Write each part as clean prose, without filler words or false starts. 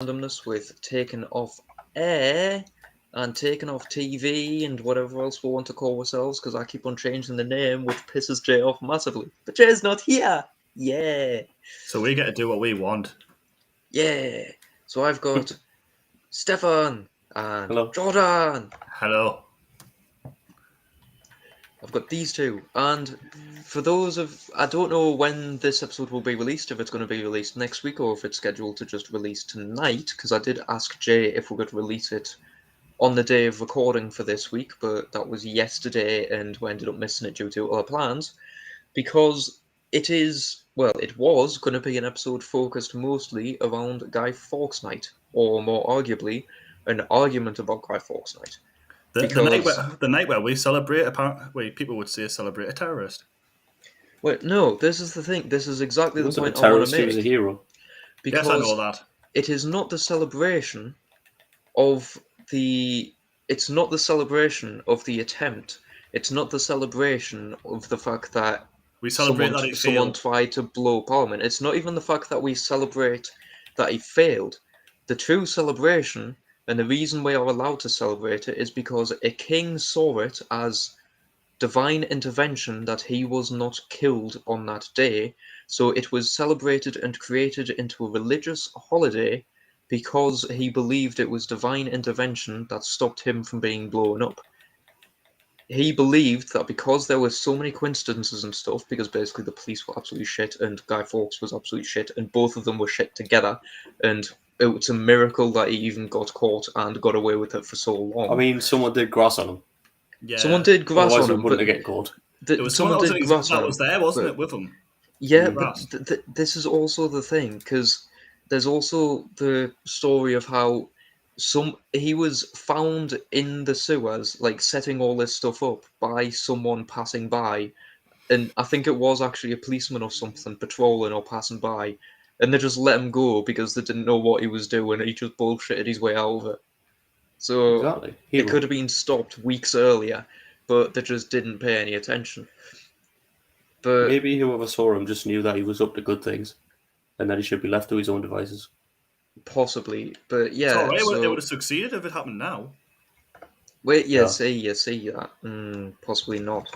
randomness with taking off air and taking off TV and whatever else we want to call ourselves because I keep on changing the name, which pisses Jay off massively. But Jay's not here. Yeah. So we get to do what we want. Yeah. So I've got Stefan and Hello. Jordan. Hello. I've got these two. And for those of... I don't know when this episode will be released, if it's going to be released next week or if it's scheduled to just release tonight, because I did ask Jay if we could release it on the day of recording for this week, but that was yesterday and we ended up missing it due to other plans, because it was going to be an episode focused mostly around Guy Fawkes Night, or more arguably, an argument about Guy Fawkes Night. The night where we celebrate, people would say celebrate a terrorist. Well, no, this is the thing. This is exactly the point I want to make. He was a hero. Because yes, I know that. It is not the celebration of the... It's not the celebration of the attempt. It's not the celebration of the fact that we celebrate someone tried to blow Parliament. It's not even the fact that we celebrate that he failed. The true celebration, and the reason we are allowed to celebrate it, is because a king saw it as divine intervention that he was not killed on that day. So it was celebrated and created into a religious holiday because he believed it was divine intervention that stopped him from being blown up. He believed that because there were so many coincidences and stuff, because basically the police were absolutely shit and Guy Fawkes was absolutely shit, and both of them were shit together, and it's a miracle that he even got caught and got away with it for so long. I mean, someone did grass on him. Yeah. Someone did grass on him, but get caught. Someone did grass on him. That was there, wasn't it, with him? Yeah, but this is also the thing, because there's also the story of how he was found in the sewers, like setting all this stuff up by someone passing by, and I think it was actually a policeman or something patrolling or passing by, and they just let him go because they didn't know what he was doing. He just bullshitted his way out of it. So exactly. It could have been stopped weeks earlier, but they just didn't pay any attention. But maybe whoever saw him just knew that he was up to good things, and that he should be left to his own devices. Possibly, but yeah. It would have succeeded if it happened now. Wait, see that. Possibly not.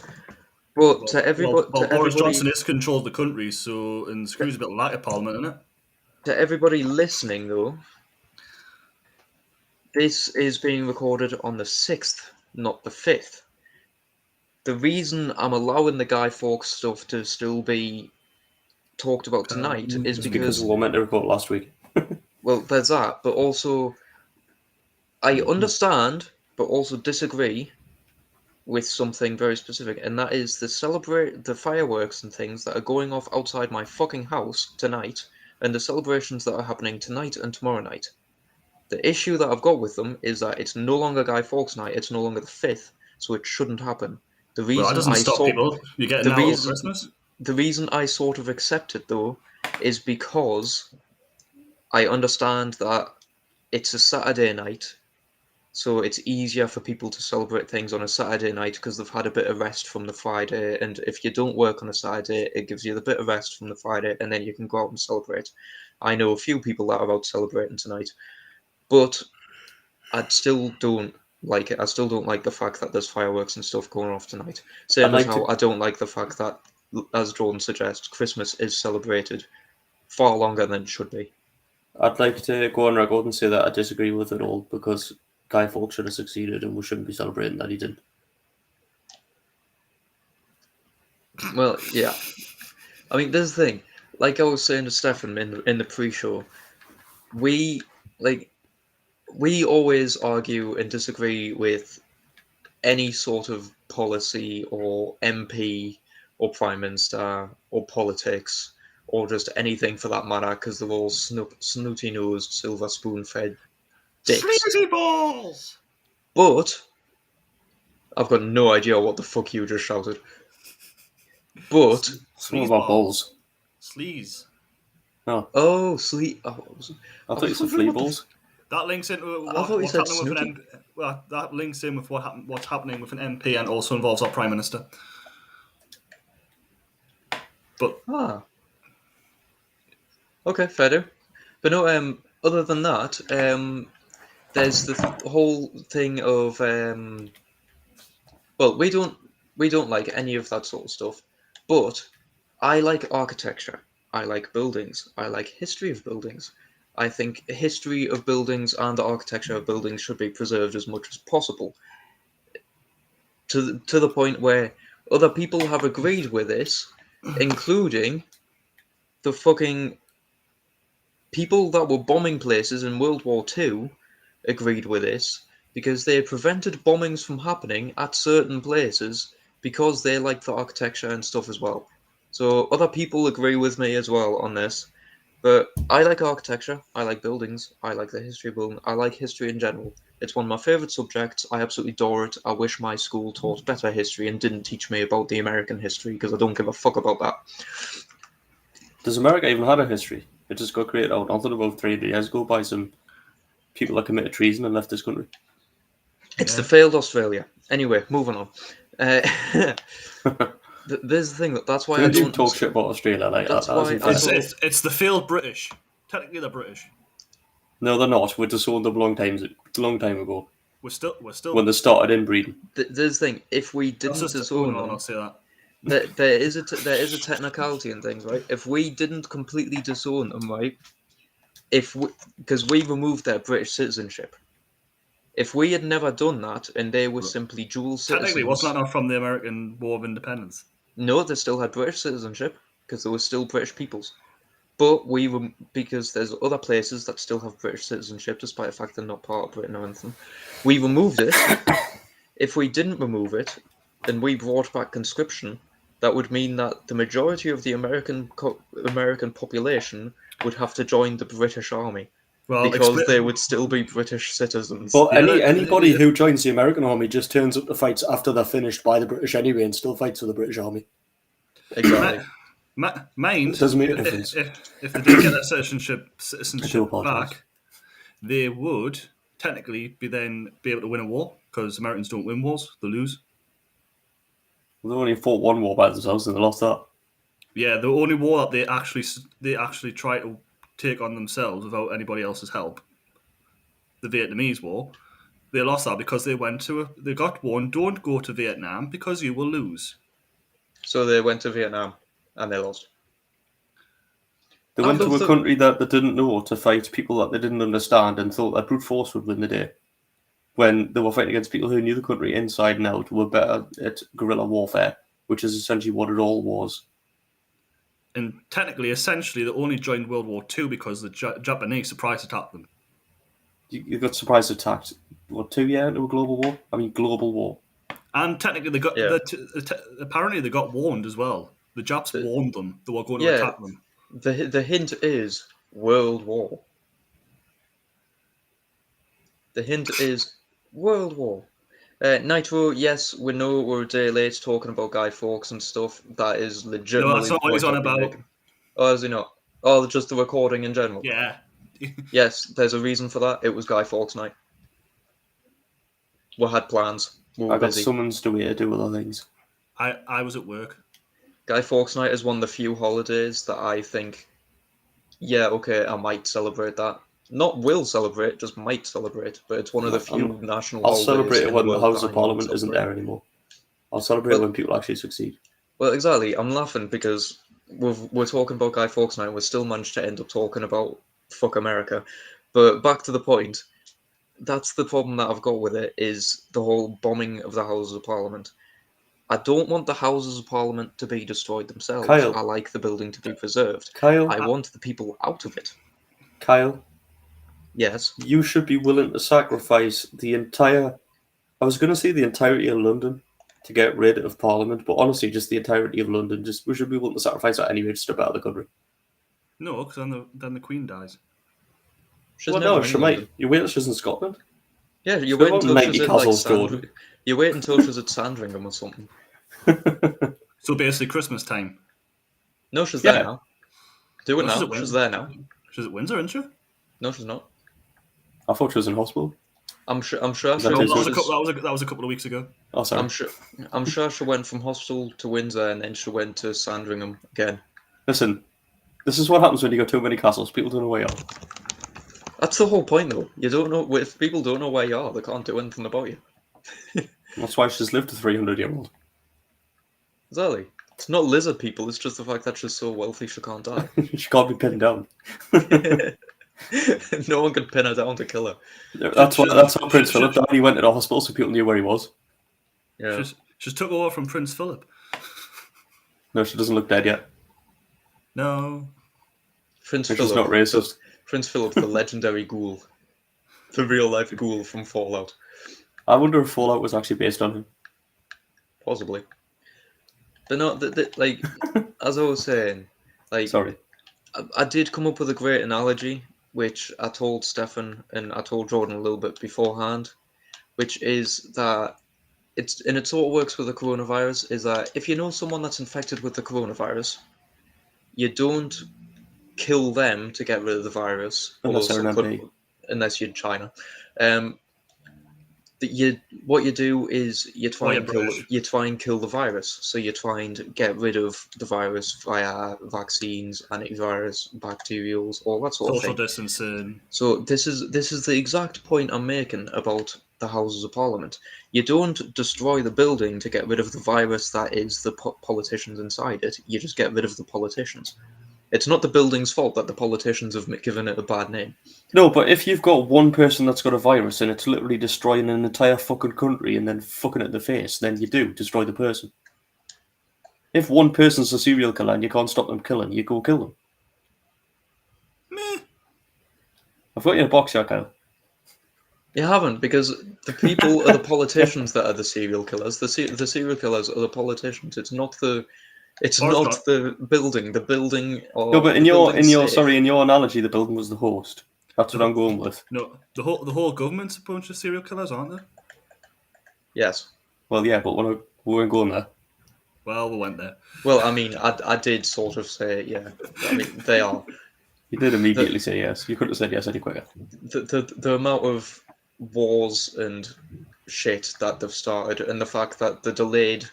But to everybody, Boris Johnson has controlled the country, and screws a bit like a parliament, isn't it? To everybody listening, though, this is being recorded on the 6th, not the 5th. The reason I'm allowing the Guy Fawkes stuff to still be talked about tonight is because we were meant to record last week. Well, there's that, but also I understand, but also disagree with something very specific, and that is the fireworks and things that are going off outside my fucking house tonight, and the celebrations that are happening tonight and tomorrow night. The issue that I've got with them is that it's no longer Guy Fawkes Night, it's no longer the 5th, so it shouldn't happen. The reason that doesn't stop people. You get now over Christmas. The reason I sort of accept it, though, is because I understand that it's a Saturday night, so it's easier for people to celebrate things on a Saturday night because they've had a bit of rest from the Friday, and if you don't work on a Saturday, it gives you the bit of rest from the Friday, and then you can go out and celebrate. I know a few people that are out celebrating tonight, but I still don't like it. I still don't like the fact that there's fireworks and stuff going off tonight. Same as how I don't like the fact that, as Jordan suggests, Christmas is celebrated far longer than it should be. I'd like to go on record and say that I disagree with it all, because Guy Fawkes should have succeeded and we shouldn't be celebrating that he didn't. Well, yeah. I mean, there's the thing. Like I was saying to Stefan in the pre-show, we always argue and disagree with any sort of policy or MP or Prime Minister or politics or just anything for that matter, because they're all snooty-nosed, silver spoon-fed dicks. Sleazy balls! But I've got no idea what the fuck you just shouted. But sleaze balls. Sleaze. No. Oh, sleaze. Oh, I thought you said flea balls. That links into that links in with what's happening with an MP, and also involves our Prime Minister. But okay, fair do. But no, other than that, there's the whole thing of well, we don't like any of that sort of stuff, but I like architecture. I like buildings. I like history of buildings. I think history of buildings and the architecture of buildings should be preserved as much as possible. To the point where other people have agreed with this, including the fucking people that were bombing places in World War II agreed with this because they prevented bombings from happening at certain places because they liked the architecture and stuff as well. So other people agree with me as well on this. But I like architecture, I like buildings, I like the history of building, I like history in general. It's one of my favourite subjects. I absolutely adore it. I wish my school taught better history and didn't teach me about the American history because I don't give a fuck about that. Does America even have a history? It just got created out nothing about 300 years ago by some people that committed treason and left this country. It's the failed Australia. Anyway, moving on. There's the thing that's why I Don't you don't talk shit about Australia like That's that. why It's the failed British. Technically, they're British. No, they're not. We disowned them a long time ago We're still. when they started inbreeding. There's the thing. If we didn't disown I'll them, not say that. there is a technicality in things, right? If we didn't completely disown them, right? Because we removed their British citizenship. If we had never done that and they were simply dual citizens, Technically, wasn't that not from the American War of Independence? no, they still had British citizenship because they were still British peoples. But we were because there's other places that still have British citizenship, despite the fact they're not part of Britain or anything. We removed it. If we didn't remove it, and we brought back conscription, that would mean that the majority of the American population would have to join the British Army Well, because they would still be British citizens. But Yeah, anybody who joins the American army just turns up to fights after they're finished by the British anyway and still fights for the British army. Exactly. Mind, It doesn't make a difference. if they did get their citizenship apologise. back, they would technically be able to win a war because Americans don't win wars; they lose. They only fought one war by themselves and they lost that. Yeah, the only war that they actually try to take on themselves without anybody else's help, the Vietnamese War, they lost that because they got warned, don't go to Vietnam because you will lose. So they went to Vietnam and they lost. They went to a country that they didn't know to fight people that they didn't understand and thought that brute force would win the day. When they were fighting against people who knew the country inside and out, were better at guerrilla warfare, which is essentially what it all was. And technically, essentially, they only joined World War II because the Japanese surprise attacked them. You got surprise attacked, 2 years into a global war? I mean, global war. And technically, they got apparently they got warned as well. The Japs warned them they were going to attack them. The hint is World War. The hint is World War. Nitro, yes, we know we're a day late talking about Guy Fawkes and stuff. That is legitimately. No, that's not what he's on about. Oh, is he not? Oh, just the recording in general. Yeah. Yes, there's a reason for that. It was Guy Fawkes night. We had plans. We were I got busy. summons to do other things. I was at work. Guy Fawkes night is one of the few holidays that I think, yeah, okay, I might celebrate that. Not will celebrate, just might celebrate. But it's one of the few national I'll holidays. celebrate it when the House that of I Parliament won't isn't celebrate. there anymore. I'll celebrate when people actually succeed. Well, exactly. I'm laughing because we're talking about Guy Fawkes now. We still managed to end up talking about fuck America. But back to the point. That's the problem that I've got with it, is the whole bombing of the Houses of Parliament. I don't want the Houses of Parliament to be destroyed themselves. Kyle. I like the building to be preserved. Kyle, I want the people out of it. Kyle, Yes. you should be willing to sacrifice the entire... I was going to say the entirety of London to get rid of Parliament, but honestly, just the entirety of London. We should be willing to sacrifice that anyway to step out of the country. No, because then the Queen dies. She's Well, never no, in she London. might. You wait till she's in Scotland. Yeah, you She's wait got until 90 she's at castles, like Jordan. you wait until she's at Sandringham or something. So basically, Christmas time. No, she's Yeah. there now. Do it No, she's now. at Windsor. She's there now. She's at Windsor, isn't she? No, she's not. I thought she was in hospital. I'm sure. Is She that No, too that was, soon? that was a couple of weeks ago. Oh, sorry. I'm sure she went from hospital to Windsor and then she went to Sandringham again. Listen, this is what happens when you got too many castles. People don't know where you are. That's the whole point, though. You don't know if people don't know where you are, they can't do anything about you. That's why she's lived a 300-year-old. Exactly. It's not lizard people. It's just the fact that she's so wealthy she can't die. She can't be pinned down. No one could pin her down to kill her. That's how Prince Philip died. He went to the hospital so people knew where he was. Yeah. She's took over from Prince Philip. No, she doesn't look dead yet. No. Prince She's Philip. not racist. Prince Philip, the legendary ghoul. The real life ghoul from Fallout. I wonder if Fallout was actually based on him. Possibly. But no, like, as I was saying, like, Sorry. I did come up with a great analogy, which I told Stefan and I told Jordan a little bit beforehand, which is that it sort of works with the coronavirus, is that if you know someone that's infected with the coronavirus, you don't kill them to get rid of the virus, Unless they're an MP. Unless you're in China. What you do is you try and kill the virus. So you try and get rid of the virus via vaccines, antivirus, bacterials, all that sort of thing. Social distancing. So this is the exact point I'm making about the Houses of Parliament. You don't destroy the building to get rid of the virus that is the politicians inside it. You just get rid of the politicians. It's not the building's fault that the politicians have given it a bad name. No, but if you've got one person that's got a virus and it's literally destroying an entire fucking country and then fucking it in the face, then you do destroy the person. If one person's a serial killer and you can't stop them killing, you go kill them. Meh. I've got you in a box here, Kyle. You haven't, because the people are the politicians that are the serial killers. The serial killers are the politicians. It's not the building. The building. No, but in your analogy, the building was the host. That's what I'm going with. No, the whole government's a bunch of serial killers, aren't they? Yes. Well, yeah, but we weren't going there. Well, we went there. Well, I mean, I did sort of say, yeah. I mean, they are. You did immediately say yes. You could have said yes any quicker. The amount of wars and shit that they've started, and the fact that they delayed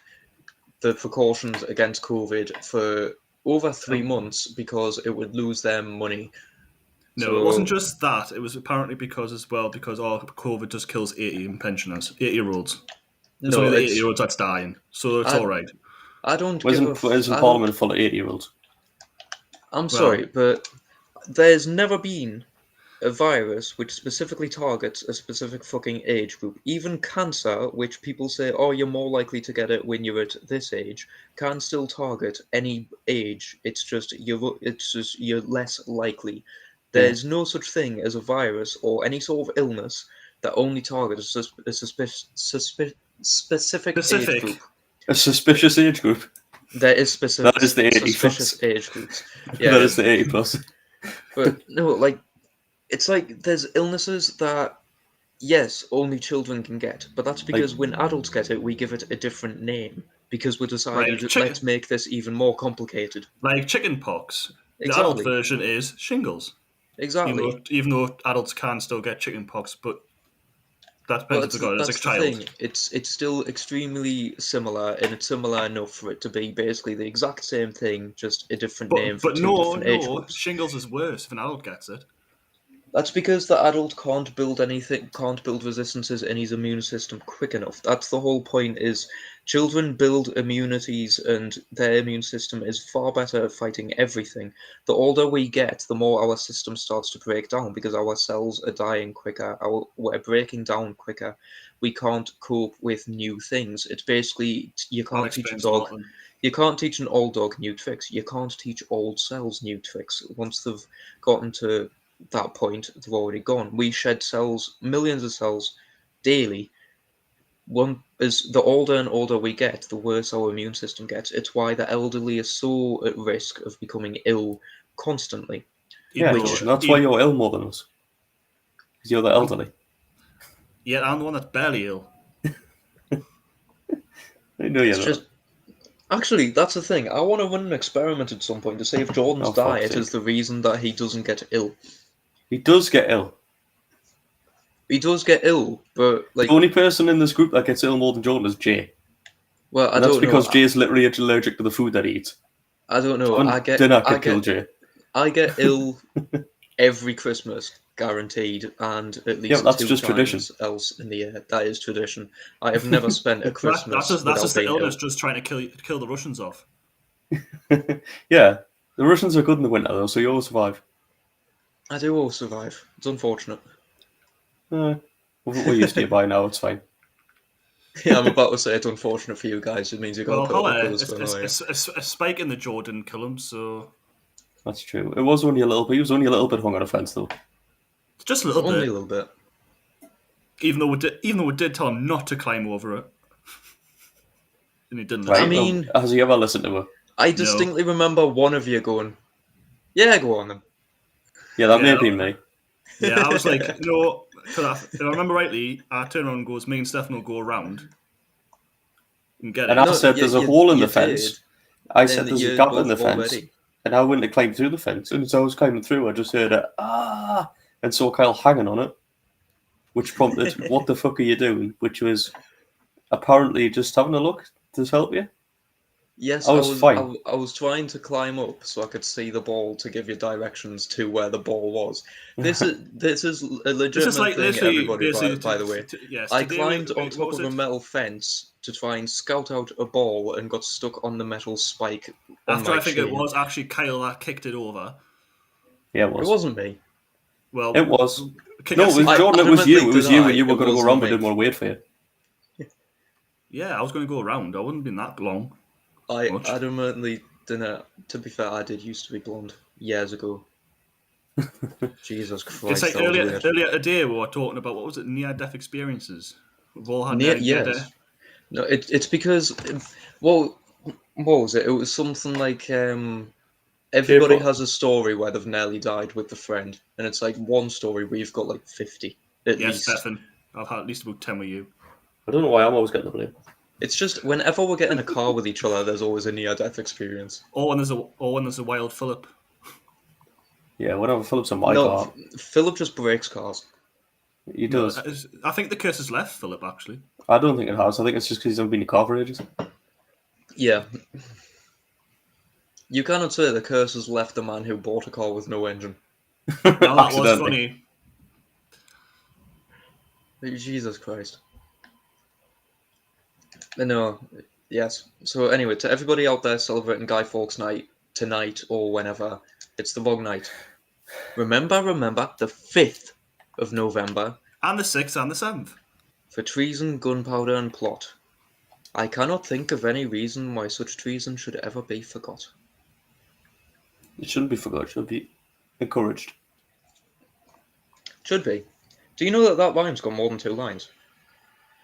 the precautions against COVID for over 3 months because it would lose them money. No, it wasn't just that. It was apparently because COVID just kills 80 pensioners, 80-year-olds. It's only the 80-year-olds that's dying, so it's all right. I don't. Isn't Parliament full of 80-year-olds? I'm sorry, but there's never been a virus which specifically targets a specific fucking age group. Even cancer, which people say, oh, you're more likely to get it when you're at this age, can still target any age. It's just you're less likely. There's no such thing as a virus or any sort of illness that only targets a specific age group. A suspicious age group. There is specific. That is the 80 suspicious plus. age groups. Yeah, that is the 80 plus. But no, like, it's like there's illnesses that, yes, only children can get, but that's because when adults get it, we give it a different name because we decided let's make this even more complicated. Like chicken pox. Exactly. The adult version is shingles. Exactly. Even though adults can still get chicken pox, but that depends if they got it as a child. Thing. It's still extremely similar, and it's similar enough for it to be basically the exact same thing, just a different name for two different age groups. Shingles is worse if an adult gets it. That's because the adult can't build resistances in his immune system quick enough. That's the whole point, is children build immunities and their immune system is far better at fighting everything. The older we get, the more our system starts to break down because our cells are dying quicker, we're breaking down quicker. We can't cope with new things. It's basically, you can't teach an old dog new tricks. You can't teach old cells new tricks. Once they've gotten to that point, they've already gone. We shed cells, millions of cells, daily. As the older and older we get, the worse our immune system gets. It's why the elderly are so at risk of becoming ill constantly. Yeah, that's why you're ill more than us. Because you're the elderly. Yeah, I'm the one that's barely ill. I know you're not. Actually, that's the thing. I want to run an experiment at some point to see if Jordan's diet is the reason that he doesn't get ill. He does get ill. He does get ill, but like the only person in this group that gets ill more than Jordan is Jay. Well, that's because Jay's literally allergic to the food that he eats. I don't know. Dinner could kill Jay. I get ill every Christmas guaranteed, and at Yeah, least that's 2 just times tradition. else in the year. That is tradition. I have never spent a Christmas That's without just the being elders ill. just trying to kill the Russians off. Yeah, the Russians are good in the winter though, so you'll survive. I do all survive. It's unfortunate. We're used to it by now. It's fine. Yeah, I'm about to say it's unfortunate for you guys. It means you got to Well, put up however, with us for another year. a spike in the jaw didn't kill him, so That's true. It was only a little bit. He was only a little bit hung on a fence though. just a little Only bit. a little bit. Even though we did tell him not to climb over it, and he didn't. Right? I mean- has he ever listened to her? I distinctly remember one of you going, "Yeah, go on then." Yeah, that may Yeah. have been me. Yeah, I was like, if I remember rightly, I turn around and goes, me and Stefan will go around and get it. And I said, "There's a hole in the did, fence." I and said, "There's a you gap both in the fence," already. and I went to climb through the fence. And as I was climbing through, I just heard a ah, and saw Kyle hanging on it, which prompted, "What the fuck are you doing?" Which was apparently just having a look to help you. Yes, I was fine. I was trying to climb up so I could see the ball to give you directions to where the ball was. This is a This legitimate is like thing, literally, everybody. basically, By the way, yes. I today climbed we- on what top was of a it? metal fence to try and scout out a ball and got stuck on the metal spike on After my I think chin. it was actually Kyle that kicked it over. Yeah, It wasn't me. Well, It was. kick No, us- it was I Jordan. It was you. It was adamantly you, and you deny were going to it go around, but wasn't didn't want to wait for you. Yeah, I was going to go around. I wouldn't have been that long. I Much. adamantly deny. To be fair, I did used to be blonde years ago. Jesus Christ, It's like that was earlier weird. today we were talking about, what was it, near-death experiences. We've all had Near, near-death. yes. No, it's because, well, what was it? It was something like everybody but- has a story where they've nearly died with a friend, and it's like one story we've got like 50 at Yes, least. Stefan. I've had at least about 10 with you. I don't know why I'm always getting the blame. It's just whenever we're getting a car with each other, there's always a near-death experience. Or when there's a wild Philip. Yeah, whenever Philip's in my No, car, Philip just breaks cars. he does. I think the curse has left Philip, actually. I don't think it has. I think it's just because he's never been in a car for ages. Yeah. You cannot say the curse has left the man who bought a car with no engine. Now that was Accidentally. funny. Jesus Christ. No, yes. So anyway, to everybody out there celebrating Guy Fawkes Night tonight or whenever, it's the wrong night. Remember, the 5th of November And the 6th and the 7th. for treason, gunpowder, and plot. I cannot think of any reason why such treason should ever be forgot. It shouldn't be forgot. It should be encouraged. Should be. Do you know that that rhyme's got more than 2 lines?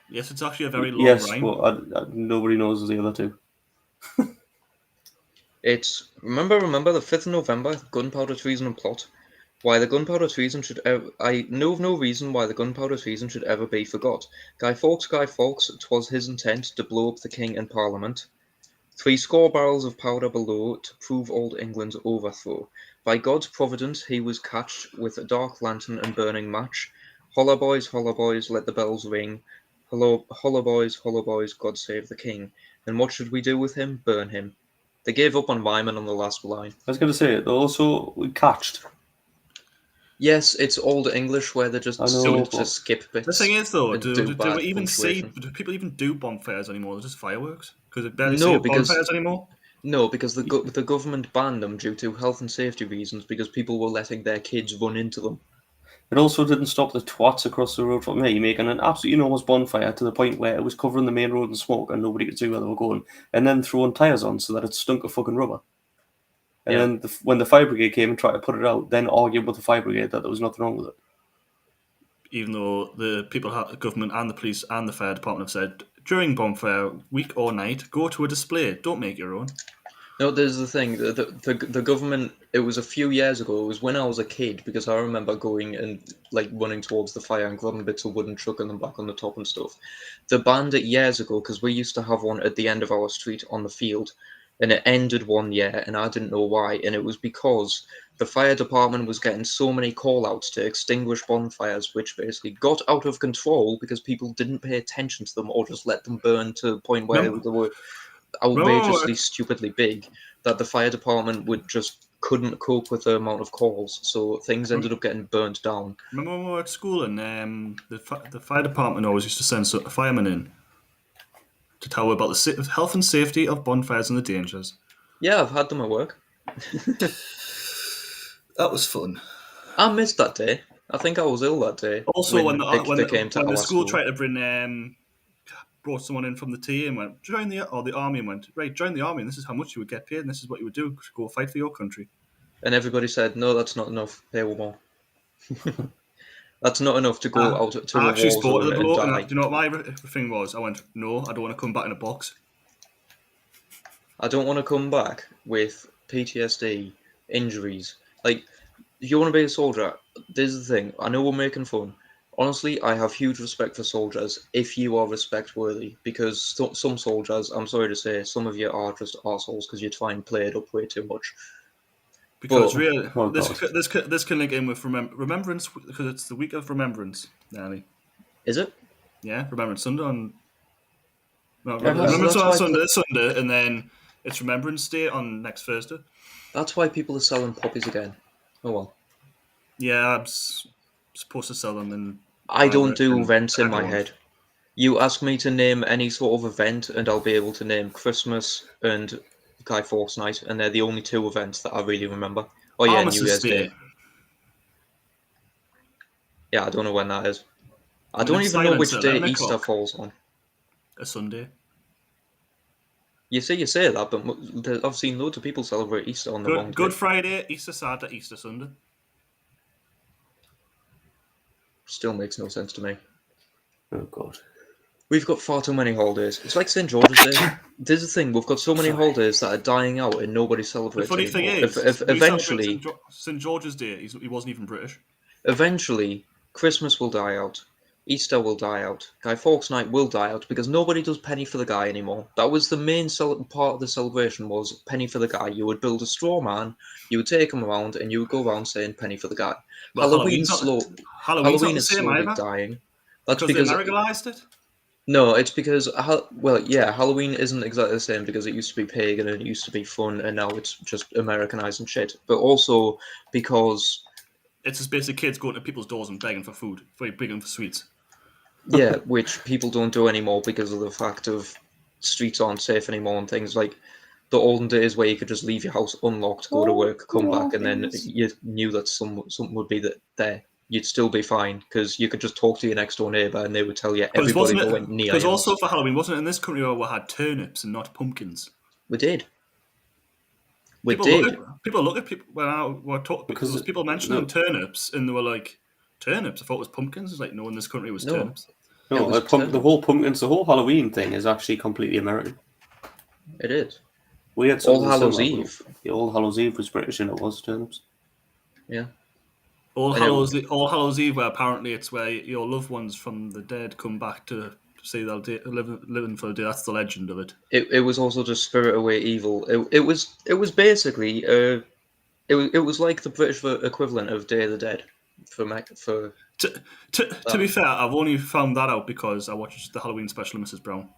Yes, it's actually a very long Yes, rhyme. but nobody knows the other two. It's remember the 5th of November, gunpowder, treason, and plot. Why the gunpowder treason should ever... I know of no reason why the gunpowder treason should ever be forgot. Guy Fawkes, 'twas his intent to blow up the king and parliament. 70 barrels of powder below to prove old England's overthrow. By God's providence he was catched with a dark lantern and burning match. Holla boys, let the bells ring. Holla boys, God save the king. And what should we do with him? Burn him. They gave up on rhyming on the last line. I was going to say, also, we catched. Yes, it's old English where they just I know, seem but- to skip bits. The thing is, though, and do bad we even see? punctuation. Do people even do bonfires anymore? They're just fireworks because they barely No, see because- bonfires anymore. No, because the government banned them due to health and safety reasons because people were letting their kids run into them. It also didn't stop the twats across the road from me making an absolutely enormous bonfire to the point where it was covering the main road in smoke and nobody could see where they were going, and then throwing tyres on so that it stunk of fucking rubber. And Yeah. then when the fire brigade came and tried to put it out, then argued with the fire brigade that there was nothing wrong with it. Even though the government and the police and the fire department have said during bonfire week or night, go to a display. Don't make your own. No, there's the thing. The government. It was a few years ago. It was when I was a kid because I remember going and like running towards the fire and grabbing bits of wood and chucking them back on the top and stuff. They banned it years ago because we used to have one at the end of our street on the field, and it ended one year, and I didn't know why. And it was because the fire department was getting so many call-outs to extinguish bonfires, which basically got out of control because people didn't pay attention to them or just let them burn to the point where they were outrageously, stupidly big, that the fire department would just couldn't cope with the amount of calls, so things ended up getting burnt down. Remember when we were at school and the fire department always used to send a fireman in to tell about the health and safety of bonfires and the dangers. Yeah, I've had them at work. That was fun. I missed that day. I think I was ill that day. Also, when they came to the our school tried to brought someone in from the TA and went, join the army, and went, right, join the army, and this is how much you would get paid, and this is what you would do, go fight for your country. And everybody said, no, that's not enough. Pay more. That's not enough to go out to I a actually war spoke to zone the and bloke, die. and do you know what my thing was? I went, no, I don't want to come back in a box. I don't want to come back with PTSD, injuries. Like, if you want to be a soldier, this is the thing. I know we're making fun. Honestly, I have huge respect for soldiers if you are respect worthy, because some soldiers, I'm sorry to say, some of you are just arseholes because you try and play it up way too much. Because But, this can link in with Remembrance, because it's the week of Remembrance, Danny. Is it? Yeah, Remembrance Sunday on... No, Yeah, Remembrance on Sunday, and then it's Remembrance Day on next Thursday. That's why people are selling poppies again. Oh well. Yeah, I'm supposed to sell them in... I don't do events in my head. You ask me to name any sort of event, and I'll be able to name Christmas and Guy Fawkes Night, and they're the only two events that I really remember. Oh yeah, Armistice New Year's Day. Day. Yeah, I don't know when that is. I When don't it's even know silent which till day 11 Easter o'clock. falls on. A Sunday. You say that, but I've seen loads of people celebrate Easter on the wrong Good day. Friday, Easter Saturday, Easter Sunday. Still makes no sense to me. Oh god. We've got far too many holidays. It's like St. George's Day. This is the thing, we've got so many holidays that are dying out and nobody The celebrates funny thing anymore. is, If we eventually, celebrate St. George's Day, he wasn't even British. eventually, Christmas will die out. Easter will die out. Guy Fawkes Night will die out because nobody does Penny for the Guy anymore. That was the main part of the celebration was Penny for the Guy. You would build a straw man, you would take him around, and you would go around saying Penny for the Guy. Well, Halloween Halloween's not the is same slowly either. dying. That's Because they because Americanized it. no, it's because Halloween isn't exactly the same because it used to be pagan and it used to be fun, and now it's just Americanized and shit. But also because It's just basically kids going to people's doors and begging for food, begging for sweets. yeah, which people don't do anymore because of the fact of streets aren't safe anymore and things like the olden days where you could just leave your house unlocked, go to work, come back, and then you knew that something would be there. You'd still be fine because you could just talk to your next door neighbour and they would tell you everybody going near. Because also for Halloween, wasn't it in this country where we had turnips and not pumpkins? We did. People look at people when I were talking because people mentioning turnips and they were like, turnips? I thought it was pumpkins. It's like, no, in this country it was turnips. No, the whole Halloween thing is actually completely American. It is. We had All Hallows Eve. The All Hallows Eve was British and it was turnips. Yeah. All Hallows Eve, where apparently it's where your loved ones from the dead come back to say they'll living for a day. That's the legend of it. It was also to spirit away evil. It was basically it was like the British equivalent of Day of the Dead for. To be fair, I've only found that out because I watched the Halloween special of Mrs. Brown.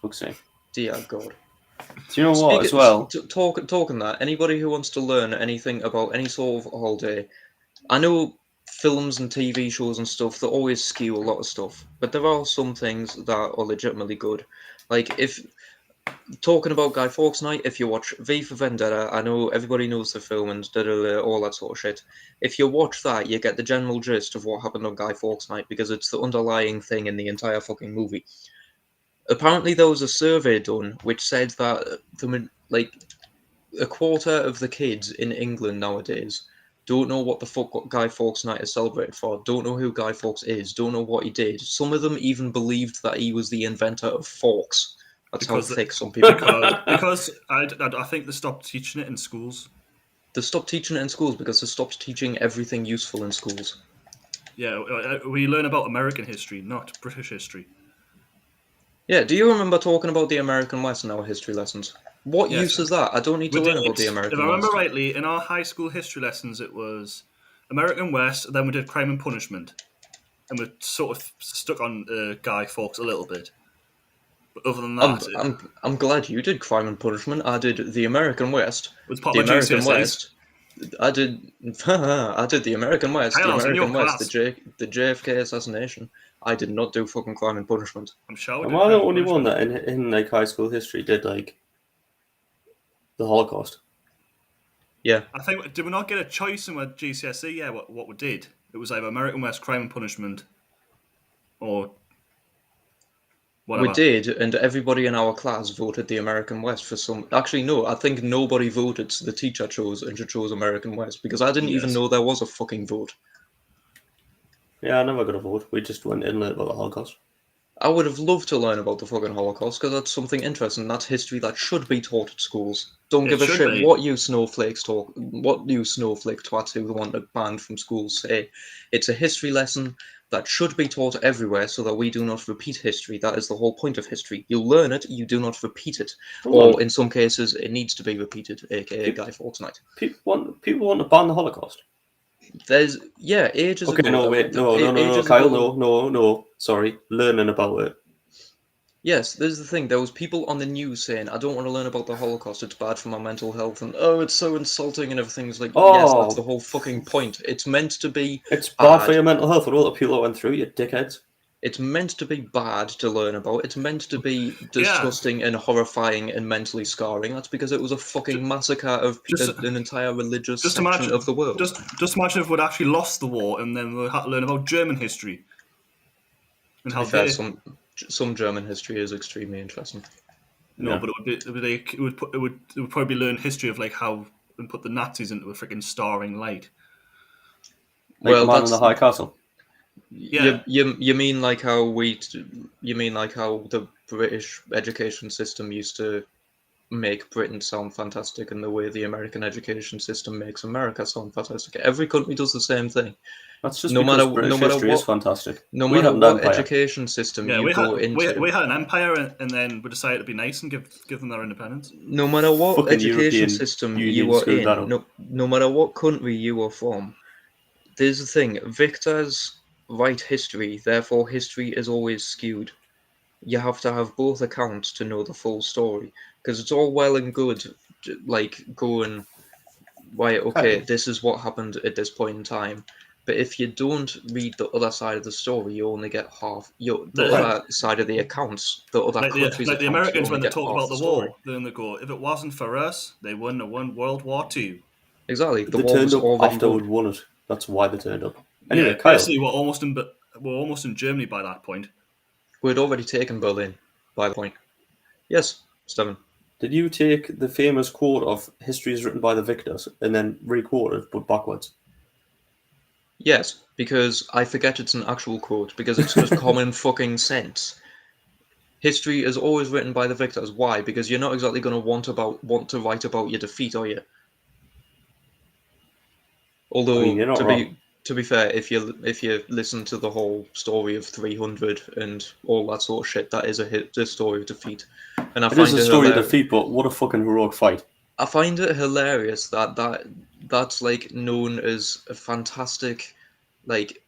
Fuck's sake. Dear God. Do you know what, as well? Talking that, anybody who wants to learn anything about any sort of holiday, I know films and TV shows and stuff that always skew a lot of stuff, but there are some things that are legitimately good. Like, if talking about Guy Fawkes Night, if you watch V for Vendetta, I know everybody knows the film and all that sort of shit. If you watch that, you get the general gist of what happened on Guy Fawkes Night because it's the underlying thing in the entire fucking movie. Apparently, there was a survey done which said that a quarter of the kids in England nowadays don't know what the fuck Guy Fawkes Night is celebrated for, don't know who Guy Fawkes is, don't know what he did. Some of them even believed that he was the inventor of forks. That's how thick some people are. Because I think they stopped teaching it in schools. They stopped teaching it in schools because they stopped teaching everything useful in schools. Yeah, we learn about American history, not British history. Yeah, do you remember talking about the American West in our history lessons? What use is that? I don't need to learn about the American West. If I remember rightly, in our high school history lessons, it was American West, then we did Crime and Punishment. And we sort of stuck on Guy Fawkes a little bit. But other than I'm, that, it I'm glad you did Crime and Punishment. I did The American West. was part The of my American GCSEs. West. I did. I did The American West. Hang The on, I was in your American West. class. The JFK assassination. I did not do fucking Crime and Punishment. I'm sure we Am did I the Crime and only one Punishment. that in like high school history did like the Holocaust? Yeah. I think, did we not get a choice in our GCSE? Yeah, what we did. It was either American West, Crime and Punishment, or whatever. We did, and everybody in our class voted the American West for some. Actually, no, I think nobody voted. So the teacher chose and she chose American West because I didn't even Yes. know there was a fucking vote. Yeah, I never got a vote. We just went in and learned about the Holocaust. I would have loved to learn about the fucking Holocaust because that's something interesting. That's history that should be taught at schools. Don't It give a should shit be. what you snowflakes talk, what you snowflake twats who want it banned from schools say. It's a history lesson that should be taught everywhere so that we do not repeat history. That is the whole point of history. You learn it, you do not repeat it. Hold Or in some cases, it needs to be repeated, aka Peop- Guy Fawkes. People want to ban the Holocaust. There's ages Okay, ago. no, wait, no, ages Kyle, ago- no. Sorry, learning about it. Yes, there's the thing. There was people on the news saying, "I don't want to learn about the Holocaust. It's bad for my mental health," and oh, it's so insulting and everything's like, yes, that's the Oh, whole fucking point. It's meant to be it's bad for bad. your mental health. What all the people that went through, you dickheads. It's meant to be bad to learn about. It's meant to be Yeah. disgusting and horrifying and mentally scarring. That's because it was a fucking massacre of an entire religious Just section imagine, of the world. just imagine if we'd actually lost the war and then we had to learn about German history and To how be fair, they. some German history is extremely interesting. No, Yeah. but it would probably learn history of like how and put the Nazis into a freaking starring light. Like Well, Man in that's the High Castle. Yeah. You mean like how the British education system used to make Britain sound fantastic and the way the American education system makes America sound fantastic. Every country does the same thing. That's just No because matter British no matter history is what fantastic. no We matter had an what empire. education system Yeah, you we go had into, we had an empire and then we decided to be nice and give them their independence. no matter what Fucking education European system Union you are screwed that in, up. no matter what country you are from, there's the thing. Victors write history, therefore history is always skewed. You have to have both accounts to know the full story, because it's all well and good, like going, right, okay, Kyle. this is what happened at this point in time. But if you don't read the other side of the story, you only get half. The The- other side of the accounts, the other Like countries' the accounts, Americans you when only they get talk half about the the story. war, then they go, if it wasn't for us, they wouldn't have won World War II. Exactly, the They war turned was up already after won. we'd won it. That's why they turned up. Anyway, Yeah, Kyle, basically we're almost in Germany by that point. We'd already taken Berlin by the point. Yes, Stephen. did you take the famous quote of "history is written by the victors" and then re-quote it but backwards? Yes, because I forget it's an actual quote, because it's just common fucking sense. History is always written by the victors. Why? Because you're not exactly going to want to write about your defeat, are you? Although, I mean, you're not wrong. to be fair, if you listen to the whole story of 300 and all that sort of shit, that is a story of defeat. And It is a story of defeat, but what a fucking heroic fight. I find it hilarious that's like known as a fantastic, like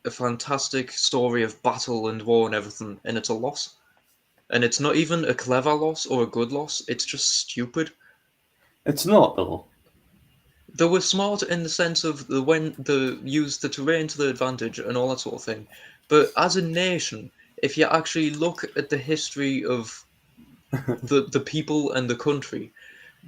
a fantastic story of battle and war and everything, and it's a loss. And it's not even a clever loss or a good loss. It's just stupid. It's not, though. They were smart in the sense of when they used the terrain to their advantage and all that sort of thing. But as a nation, if you actually look at the history of the people and the country,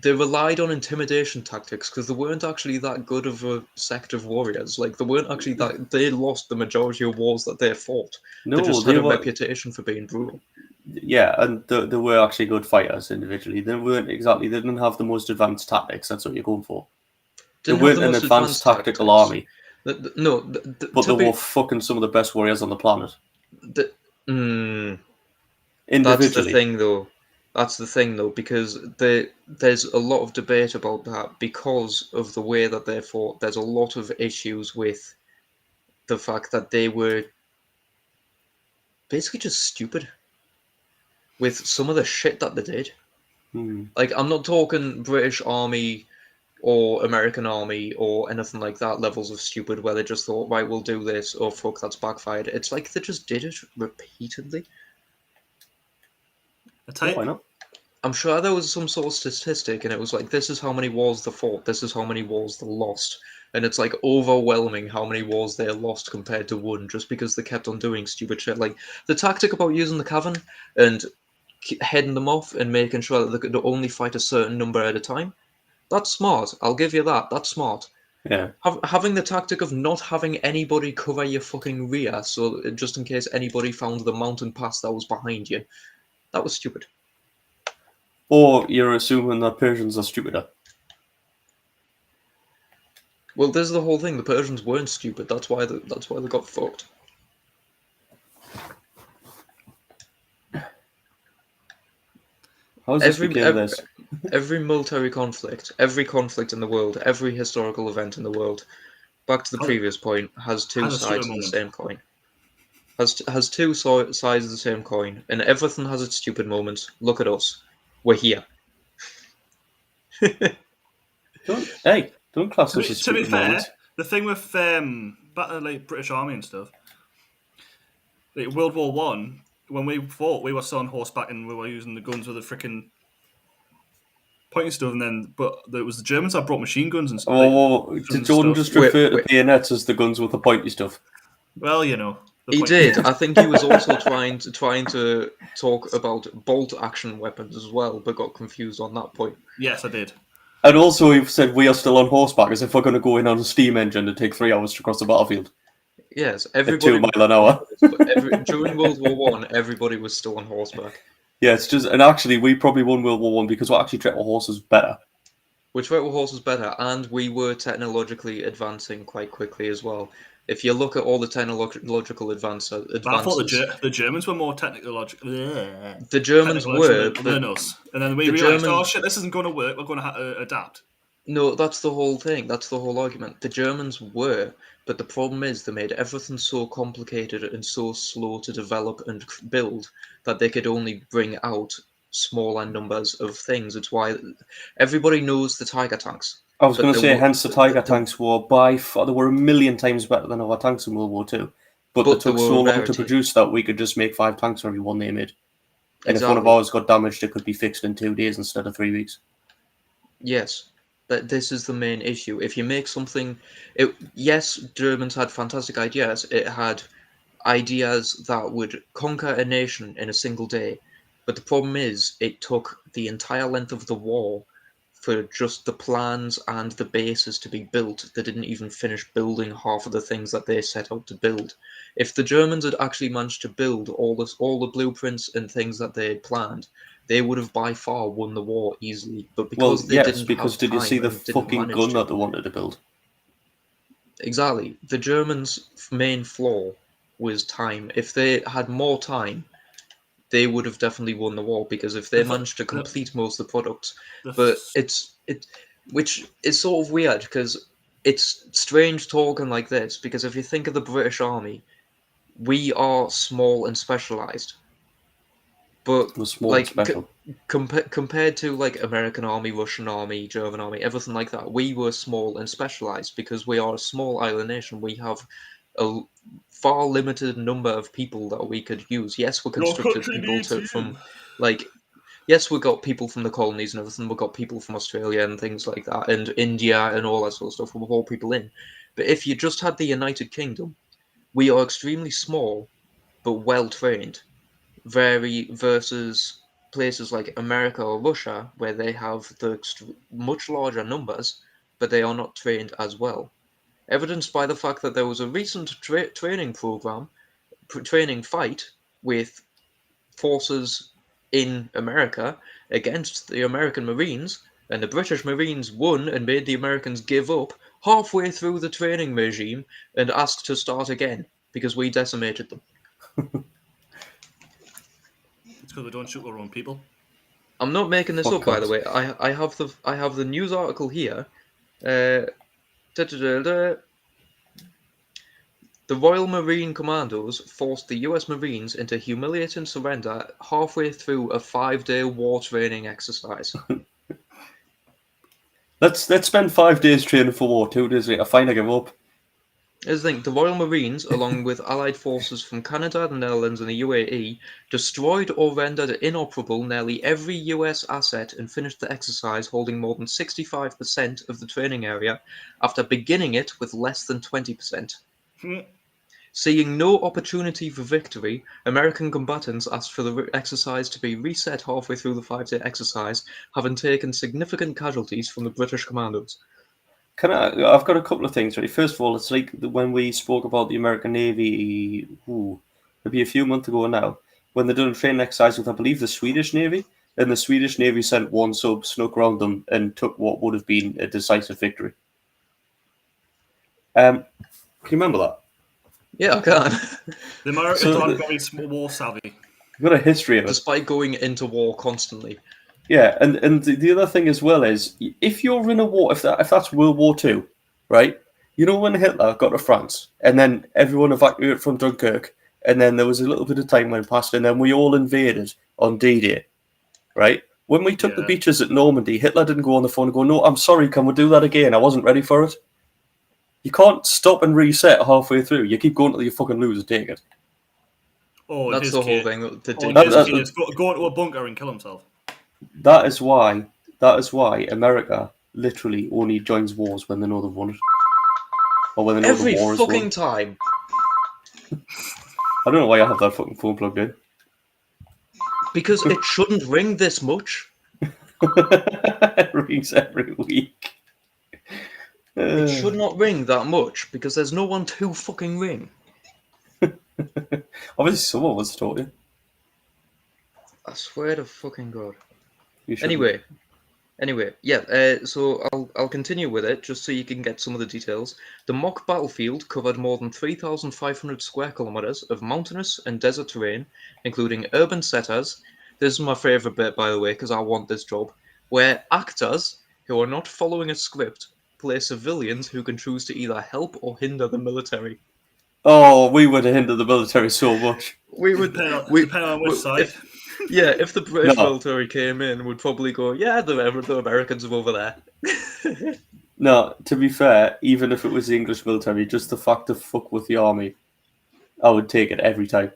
they relied on intimidation tactics because they weren't actually that good of a sect of warriors. Like they weren't actually that. They lost the majority of wars that they fought. No, They just they had a were. reputation for being brutal. Yeah, and they were actually good fighters individually. They weren't exactly. They didn't have the most advanced tactics. That's what you're going for. Didn't they have weren't the an most advanced tactical tactics. army, No, but to they be, were fucking some of the best warriors on the planet. That's the Individually. thing, though. That's the thing, though, because there's a lot of debate about that because of the way that they fought. There's a lot of issues with the fact that they were basically just stupid with some of the shit that they did. Like, I'm not talking British Army or American Army or anything like that levels of stupid where they just thought, right, we'll do this, or fuck, that's backfired. It's like they just did it repeatedly. I tell Why you, not? I'm sure there was some sort of statistic, and it was like, this is how many wars they fought, this is how many wars they lost. And it's like overwhelming how many wars they lost compared to won, just because they kept on doing stupid shit. Like the tactic about using the cavern and heading them off and making sure that they could only fight a certain number at a time. That's smart. I'll give you that. That's smart. Yeah. Having the tactic of not having anybody cover your fucking rear, so just in case anybody found the mountain pass that was behind you, that was stupid. Or you're assuming that Persians are stupider. Well, this is the whole thing. The Persians weren't stupid. That's why they got fucked. How does this become this? Every military conflict, every conflict in the world, every historical event in the world, back to the previous point, has two has a sides stupid of the moment. same coin. Has two sides of the same coin, and everything has its stupid moments. Look at us. We're here. Don't class us as To be stupid fair, moments. the thing with like British Army and stuff, like World War One, when we fought, we were still on horseback and we were using the guns with the freaking pointing stuff. But it was the Germans that brought machine guns and stuff. Did Jordan just refer to bayonets as the guns with the pointy stuff? Well, you know. He did. I think he was also trying to talk about bolt action weapons as well, but got confused on that point. Yes, I did. And also, he said we are still on horseback, as if we're going to go in on a steam engine and take 3 hours to cross the battlefield. Yes, At 2 miles an hour. During World War One, everybody was still on horseback. Yeah, it's just, and actually, we probably won World War One because we actually treated our horses better. We treated our horses better, and we were technologically advancing quite quickly as well. If you look at all the technological advances, I thought the Germans were more technological. The Germans were than us, and then we realised, oh shit, this isn't going to work. We're going to adapt. No, that's the whole thing. That's the whole argument. The Germans were, but the problem is they made everything so complicated and so slow to develop and build that they could only bring out smaller numbers of things. It's why everybody knows the Tiger tanks. I was going to say, hence the Tiger tanks were by far, they were 1,000,000 times better than our tanks in World War II. But they took so long to produce that we could just make 5 tanks for every one they made. And if one of ours got damaged, it could be fixed in 2 days instead of 3 weeks. Yes. That this is the main issue. If you make something, yes, Germans had fantastic ideas. It had ideas that would conquer a nation in a single day. But the problem is, it took the entire length of the war for just the plans and the bases to be built. They didn't even finish building half of the things that they set out to build. If the Germans had actually managed to build all the blueprints and things that they had planned, they would have by far won the war easily. But because they didn't have time, did you see the fucking gun that they wanted to build? Exactly. The Germans' main flaw was time. If they had more time, they would have definitely won the war, because if they managed to complete most of the products, but which is sort of weird, because it's strange talking like this, because if you think of the British Army, we are small and specialized, but like compared to like American Army, Russian Army, German Army, everything like that, we were small and specialized because we are a small island nation. We have a far limited number of people that we could use. Yes, we're constructed people from, like, yes, we got people from the colonies and everything. We got people from Australia and things like that, and India and all that sort of stuff. We'll haul people in. But if you just had the United Kingdom, we are extremely small, but well trained. Versus places like America or Russia, where they have the much larger numbers, but they are not trained as well. Evidenced by the fact that there was a recent training fight with forces in America against the American Marines, and the British Marines won and made the Americans give up halfway through the training regime and asked to start again because we decimated them. It's because we don't shoot our own people. I'm not making this up, by the way. I have the news article here. The Royal Marine Commandos forced the US Marines into humiliating surrender halfway through a 5-day war training exercise. Let's spend 5 days training for war. 2 days later, fine, I give up. Here's the thing, the Royal Marines, along with allied forces from Canada, the Netherlands, and the UAE, destroyed or rendered inoperable nearly every US asset and finished the exercise holding more than 65% of the training area after beginning it with less than 20%. Seeing no opportunity for victory, American combatants asked for the exercise to be reset halfway through the 5-day exercise, having taken significant casualties from the British commandos. I've got a couple of things, right? First of all, it's like when we spoke about the American Navy, maybe a few months ago now, when they done a training exercise with, I believe, the Swedish Navy, and the Swedish Navy sent one sub, snuck around them, and took what would have been a decisive victory. Can you remember that? Yeah, I can. The Americans aren't very war savvy. You've got a history of it. Despite going into war constantly. Yeah, and the other thing as well is, if you're in a war, if that's World War II, right? You know when Hitler got to France, and then everyone evacuated from Dunkirk, and then there was a little bit of time went past, and then we all invaded on D-Day, right? When we took the beaches at Normandy, Hitler didn't go on the phone and go, "No, I'm sorry, can we do that again? I wasn't ready for it." You can't stop and reset halfway through. You keep going until you fucking lose and take it. Oh, that's the whole thing. Is go into a bunker and kill himself. That is why America literally only joins wars when they know they've won it. Or when they know the war is won. Every fucking time. I don't know why I have that fucking phone plugged in. Because it shouldn't ring this much. It rings every week. It should not ring that much because there's no one to fucking ring. Obviously, someone wants to talk to you. I swear to fucking God. Anyway, yeah. So I'll continue with it just so you can get some of the details. The mock battlefield covered more than 3,500 square kilometers of mountainous and desert terrain, including urban setters. This is my favorite bit, by the way, because I want this job, where actors who are not following a script play civilians who can choose to either help or hinder the military. Oh, we would have hindered the military so much. We would. Depending on which side. If the British military came in, we'd probably go, yeah, the Americans are over there. No, to be fair, even if it was the English military, just the fact of fuck with the army, I would take it every time.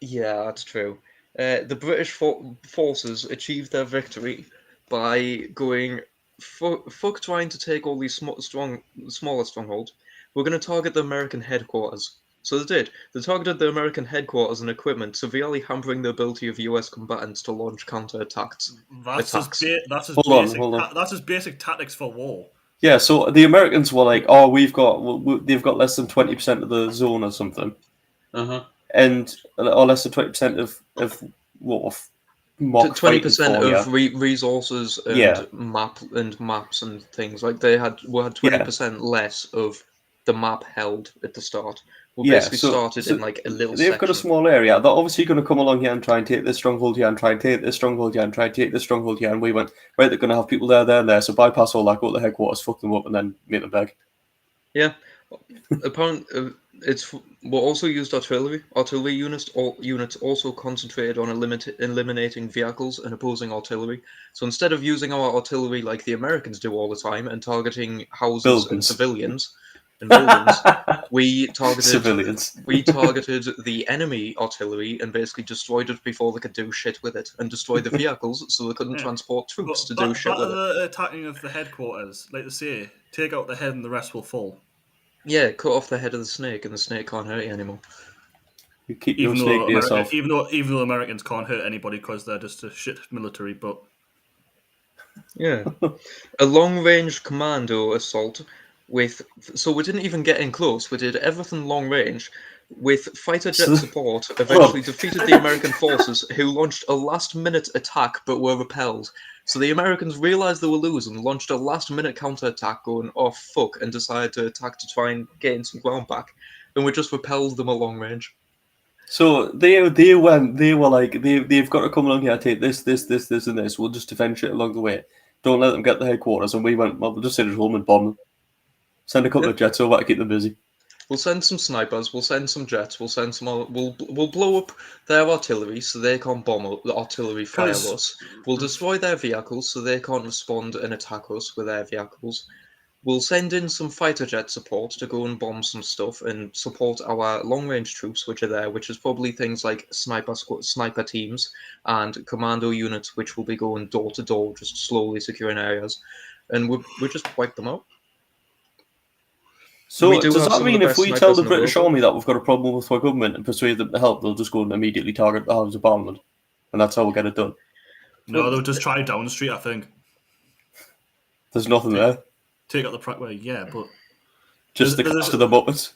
Yeah, that's true. The British forces achieved their victory by going, fuck trying to take all these smaller strongholds. We're going to target the American headquarters. So they did. They targeted the American headquarters and equipment, severely hampering the ability of US combatants to launch counterattacks. That's as basic tactics for war. Yeah, so the Americans were like, "Oh, they've got less than 20% of the zone or something, and or less than 20% of what." 20% of resources and maps and things like we had 20% less of the map held at the start. We basically started in like a little They've got a small area. They're obviously going to come along here and try and take this stronghold here and try and take this stronghold here and try and take this stronghold here. And we went, right, they're going to have people there, and there. So bypass all that, go to the headquarters, fuck them up, and then make them beg. Yeah. Apparently, we also used artillery. Artillery units also concentrated on eliminating vehicles and opposing artillery. So instead of using our artillery like the Americans do all the time and targeting houses and civilians and buildings, we targeted civilians. We targeted the enemy artillery and basically destroyed it before they could do shit with it, and destroyed the vehicles so they couldn't transport troops to do shit with it. The attacking of the headquarters, like they say, take out the head and the rest will fall. Yeah, cut off the head of the snake, and the snake can't hurt you anymore. You keep your snake to yourself. Even though Americans can't hurt anybody because they're just a shit military, but yeah, a long-range commando assault so we didn't even get in close. We did everything long range. With fighter jet support, eventually defeated the American forces, who launched a last-minute attack but were repelled. So the Americans realized they were losing, launched a last-minute counterattack, going, "Oh fuck," and decided to attack to try and gain some ground back. And we just repelled them at long range. So they were like, they've got to come along here, take this, and this. We'll just defend shit along the way. Don't let them get the headquarters. And we went, well, we'll just sit at home and bomb them. Send a couple of jets over to keep them busy. We'll send some snipers. We'll send some jets. We'll send some. We'll blow up their artillery so they can't bomb the artillery fire us. We'll destroy their vehicles so they can't respond and attack us with their vehicles. we'll send in some fighter jet support to go and bomb some stuff and support our long-range troops, which are there, which is probably things like sniper teams and commando units, which will be going door to door, just slowly securing areas, and we'll just wipe them out. So We do does have that some of mean the if best we tell snipers the in the British world, Army that we've got a problem with our government and persuade them to help, they'll just go and immediately target the Houses of Parliament, and that's how we'll get it done? No, Well, they'll just try down the street, I think. There's nothing there. Take out the way, yeah, but Just the cast of the Muppets.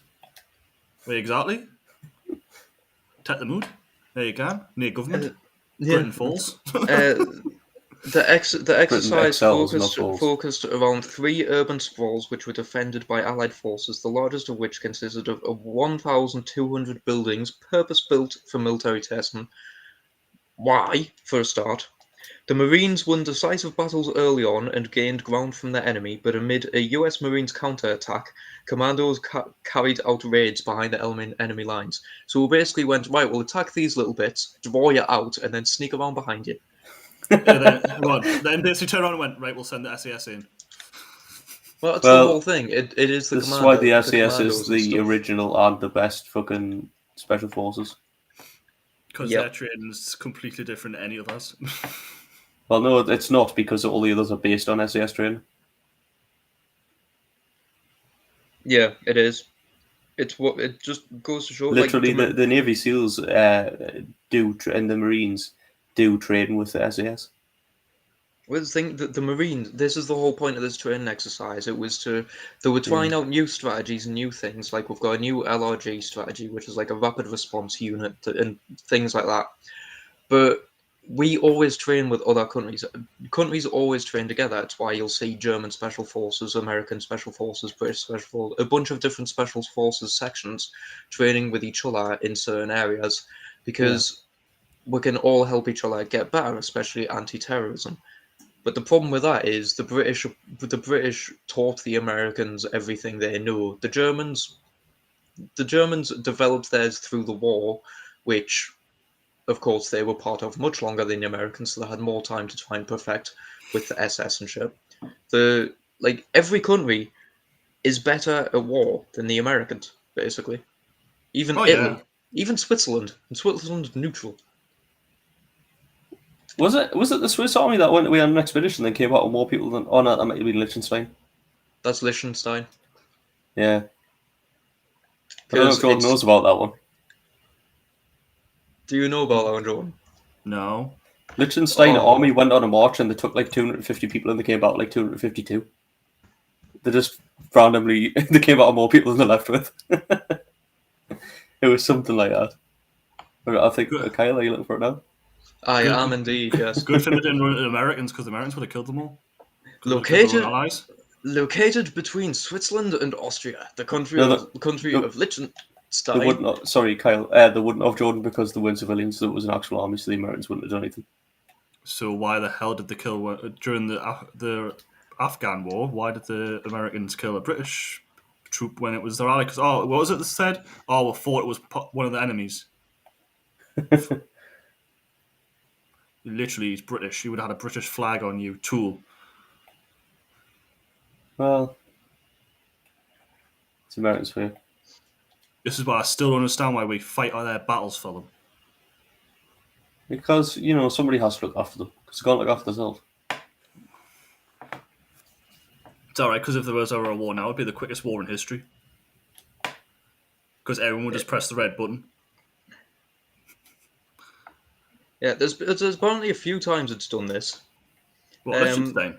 wait, exactly. Take the mood. There you go. Near government. yeah. Britain falls. The exercise excels, not falls. focused around 3 urban sprawls which were defended by Allied forces, the largest of which consisted of 1,200 buildings purpose-built for military testing. Why, for a start? The Marines won decisive battles early on and gained ground from their enemy, but amid a US Marines counterattack, commandos carried out raids behind the enemy lines. So we basically went, right, we'll attack these little bits, draw you out, and then sneak around behind you. Then basically turned around and went, right, we'll send the SAS in. Well, that's the whole thing. It is the This is commando. why the SAS is commandos and the stuff. original and the best fucking special forces. Because Yep. their training is completely different to any of us. Well, no, it's not, because all the others are based on SAS training. Yeah, it is. It's what it just goes to show. Literally, like, the Navy SEALs and the Marines do train with the SAS. well, the thing that the Marines, this is the whole point of this training exercise. It was they were trying out new strategies and new things. Like we've got a new LRG strategy, which is like a rapid response unit and things like that. But we always train with other countries. Countries always train together. That's why you'll see German special forces, American special forces, British special forces, a bunch of different special forces sections training with each other in certain areas, because we can all help each other get better, especially anti-terrorism. But the problem with that is the British taught the Americans everything they know. The Germans developed theirs through the war, which of course they were part of much longer than the Americans, so they had more time to try and perfect with the SS and shit. Every country is better at war than the Americans, basically. Even Italy, even Switzerland, and Switzerland's neutral. Was it the Swiss Army that went away on an expedition and came out with more people than? Oh no, that might have been Liechtenstein. That's Liechtenstein. Yeah. I don't know if Jordan knows about that one. Do you know about that one, Jordan? No. Liechtenstein army went on a march and they took like 250 people and they came back like 252. They just randomly they came out with more people than they left with. It was something like that. I think Kyle, are you looking for it now? I am indeed, yes. Good thing they didn't run it to the Americans, because the Americans would have killed them all. Located between Switzerland and Austria, the country of Liechtenstein. They wouldn't. Sorry, Kyle. They wouldn't have Jordan because there weren't civilians. There was an actual army, so the Americans wouldn't have done anything. So why the hell did they kill during the Afghan war? Why did the Americans kill a British troop when it was their ally? Because what was it they said? We thought it was one of the enemies. Literally, he's British. You would have had a British flag on you, tool. Well, it's Americans for you. This is why I still don't understand why we fight all their battles for them. Because, somebody has to look after them. Because they can't look after themselves. It's alright, because if there was ever a war now, it would be the quickest war in history. Because everyone would just press the red button. Yeah, there's apparently a few times it's done this. What, Liechtenstein?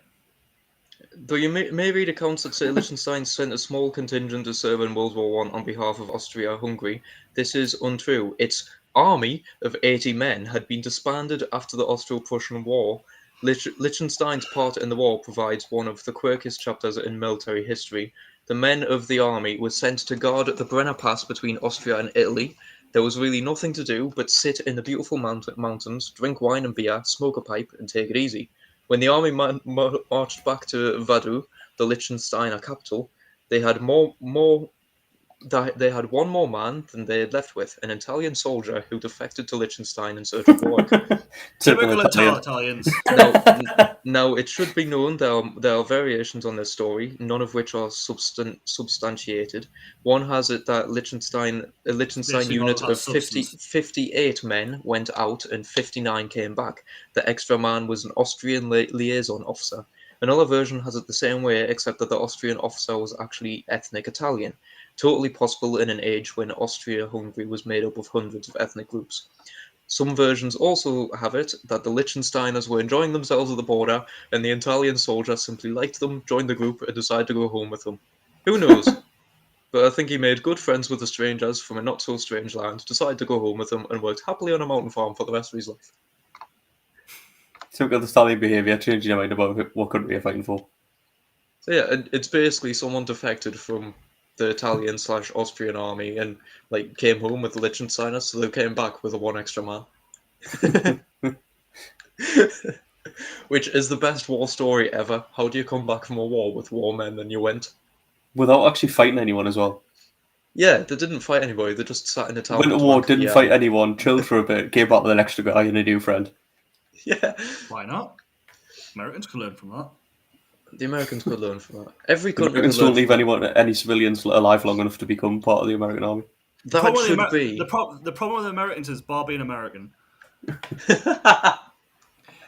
Though you may read accounts that say Liechtenstein sent a small contingent to serve in World War I on behalf of Austria-Hungary, this is untrue. Its army of 80 men had been disbanded after the Austro-Prussian War. Liechtenstein's part in the war provides one of the quirkiest chapters in military history. The men of the army were sent to guard the Brenner Pass between Austria and Italy. There was really nothing to do but sit in the beautiful mountains, drink wine and beer, smoke a pipe, and take it easy. When the army marched back to Vaduz, the Liechtensteiner capital, they had more they had one more man than they had left with, an Italian soldier who defected to Liechtenstein in search of work. Typical Italian. Italians. Now, it should be known there are variations on this story, none of which are substantiated. One has it that a Liechtenstein Basically, unit all of has substance. 58 men went out and 59 came back. The extra man was an Austrian liaison officer. Another version has it the same way, except that the Austrian officer was actually ethnic Italian. Totally possible in an age when Austria-Hungary was made up of hundreds of ethnic groups. Some versions also have it that the Liechtensteiners were enjoying themselves at the border, and the Italian soldier simply liked them, joined the group, and decided to go home with them. Who knows? But I think he made good friends with the strangers from a not-so-strange land, decided to go home with them, and worked happily on a mountain farm for the rest of his life. Typical Italian behaviour, changing your mind about what country you're fighting for. So yeah, it's basically someone defected from the Italian/Austrian army and like came home with the Liechtensteiners, so they came back with a one extra man. Which is the best war story ever. How do you come back from a war with more men than you went? Without actually fighting anyone as well. Yeah, they didn't fight anybody, they just sat in a town. Went to war, didn't fight anyone, chilled for a bit, came back with an extra guy and a new friend. Yeah. Why not? Americans could learn from that. The Americans could learn from that. Every The country Americans could learn don't from leave any civilians alive long enough to become part of the American army. that. That should be. The problem with the Americans is, bar being American,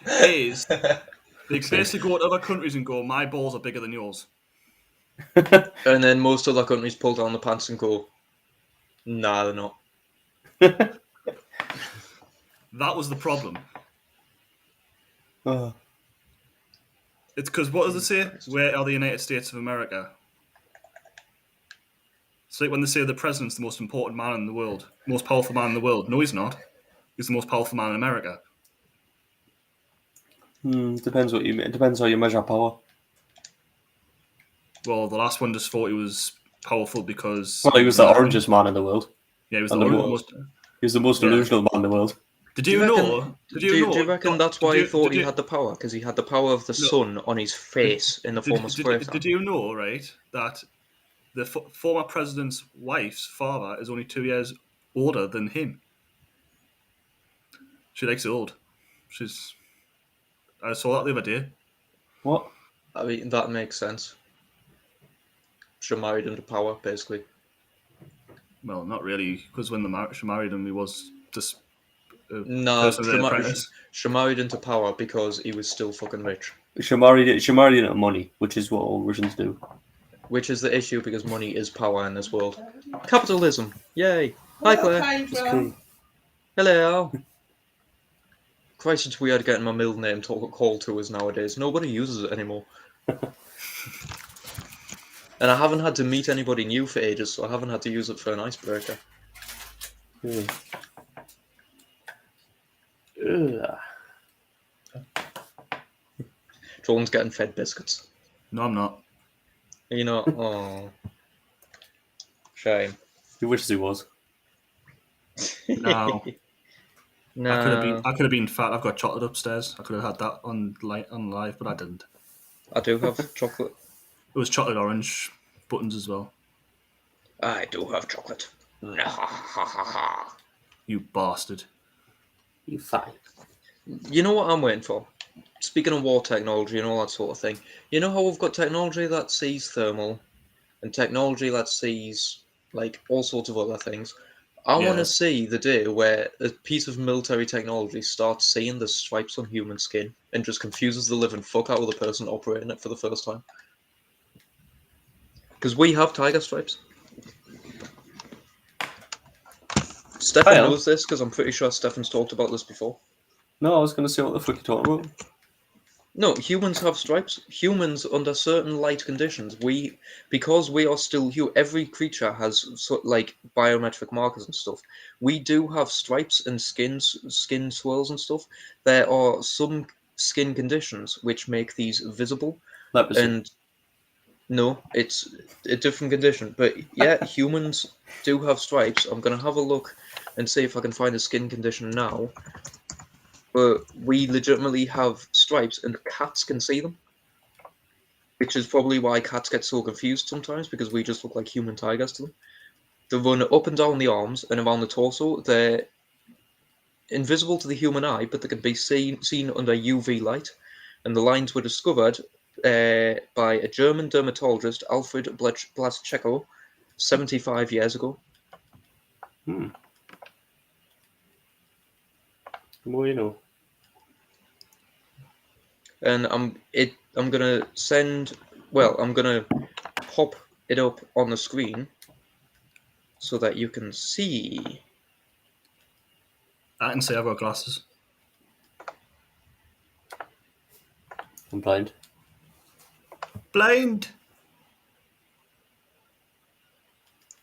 is they basically go to other countries and go, my balls are bigger than yours. And then most other countries pull down the pants and go, nah, they're not. That was the problem. Oh. It's because, what does it say? Where are the United States of America? It's like when they say the president's the most important man in the world, most powerful man in the world. No, he's not. He's the most powerful man in America. Depends what you mean. It depends how you measure power. Well, the last one just thought he was powerful because... Well, he was the orangest man in the world. Yeah, he was And the the most... He was the most delusional man in the world. Did you know? Do you reckon that's why he thought he had the power? Because he had the power of the sun on his face in the form of spray tan. Did you know, right, that the former president's wife's father is only 2 years older than him? She likes it old. I saw that the other day. What? I mean, that makes sense. She married into power, basically. Well, not really, because when she married him, he was just... No, she married into power because he was still fucking rich. She married into money, which is what all Russians do. Which is the issue because money is power in this world. Capitalism! Yay! Hi, Claire! Cool. Hello! Christ, it's weird getting my middle name called to us nowadays. Nobody uses it anymore. And I haven't had to meet anybody new for ages, so I haven't had to use it for an icebreaker. Yeah. Jordan's getting fed biscuits. No, I'm not. You know, oh. Shame. He wishes he was. No. No. I could have been fat. I've got chocolate upstairs. I could have had that on live, but I didn't. I do have chocolate. It was chocolate orange buttons as well. I do have chocolate. You bastard. You fine. You know what I'm waiting for? Speaking of war technology and all that sort of thing, you know how we've got technology that sees thermal and technology that sees like all sorts of other things? I want to see the day where a piece of military technology starts seeing the stripes on human skin and just confuses the living fuck out of the person operating it for the first time. Because we have tiger stripes. Stefan knows this because I'm pretty sure Stefan's talked about this before. No, I was going to say what the fuck you're talking about. No, humans have stripes. Humans, under certain light conditions, because we are still every creature has like biometric markers and stuff. We do have stripes and skin swirls and stuff. There are some skin conditions which make these visible. Leprosy. And no, it's a different condition. But yeah, humans do have stripes. I'm gonna have a look and see if I can find a skin condition now. But we legitimately have stripes, and cats can see them. Which is probably why cats get so confused sometimes, because we just look like human tigers to them. They run up and down the arms and around the torso. They're invisible to the human eye, but they can be seen under UV light. And the lines were discovered by a German dermatologist, Alfred Blaschko, 75 years ago. The more you know. And I'm gonna pop it up on the screen so that you can see. I can say I've got glasses. I'm blind. Blind.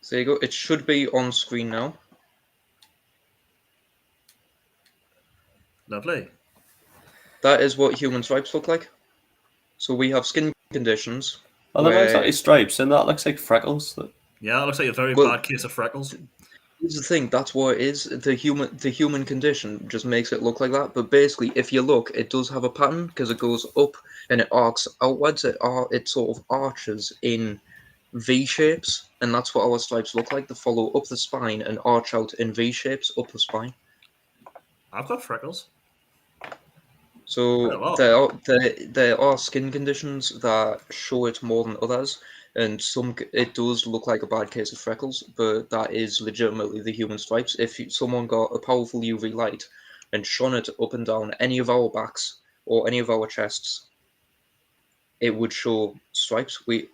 So there you go. It should be on screen now. Lovely. That is what human stripes look like. So we have skin conditions. Oh, that looks like stripes, and that looks like freckles. Yeah, it looks like a very bad case of freckles. Here's the thing, that's what it is. The human condition just makes it look like that. But basically, if you look, it does have a pattern because it goes up and it arcs outwards. It sort of arches in V shapes, and that's what our stripes look like. They follow up the spine and arch out in V shapes up the spine. I've got freckles. So there are skin conditions that show it more than others, and it does look like a bad case of freckles, but that is legitimately the human stripes. If someone got a powerful UV light and shone it up and down any of our backs or any of our chests, it would show stripes. We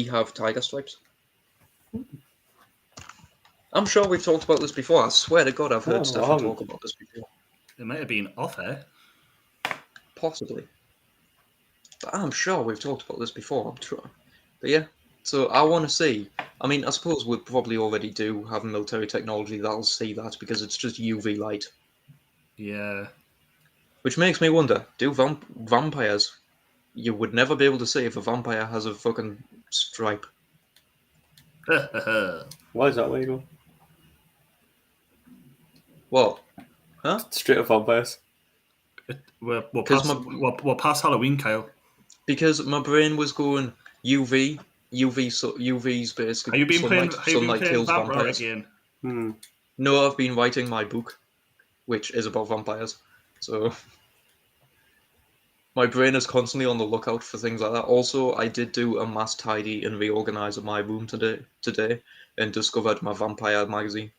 have tiger stripes. I'm sure we've talked about this before. I swear to God, I've heard Stefan talk about this before. It might have been off air. Possibly. But I'm sure we've talked about this before, I'm sure. But yeah, so I want to see. I mean, I suppose we probably already do have military technology that'll see that because it's just UV light. Yeah. Which makes me wonder, do vampires... You would never be able to see if a vampire has a fucking stripe. Why is that where you go? What? Huh? Straight up vampires. We're past Halloween, Kyle. Because my brain was going UV. UV's basically. Have you been playing kills Vampire vampires again? No, I've been writing my book, which is about vampires. So my brain is constantly on the lookout for things like that. Also, I did do a mass tidy and reorganize of my room today, and discovered my vampire magazine.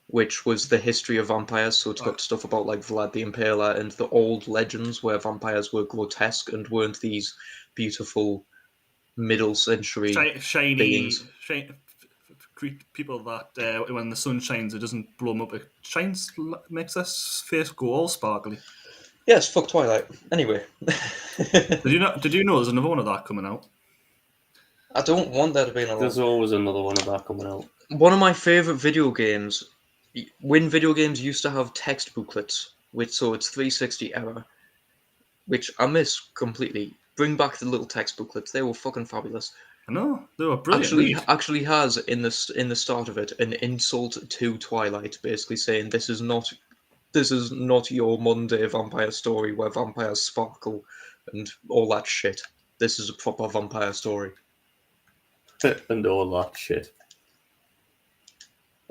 Which was the history of vampires, so it's got stuff about like Vlad the Impaler and the old legends where vampires were grotesque and weren't these beautiful middle century beings. People that when the sun shines, it doesn't blow them up. It shines, makes their face go all sparkly. Yes, fuck Twilight. Anyway, Did you know there's another one of that coming out? I don't want there to be another. There's always another one of that coming out. One of my favorite video games, when video games used to have text booklets, so it's 360 era, which I miss completely. Bring back the little text booklets; they were fucking fabulous. I know, they were brilliant. Actually has in the start of it an insult to Twilight, basically saying this is not your modern day vampire story where vampires sparkle and all that shit. This is a proper vampire story. And all that shit.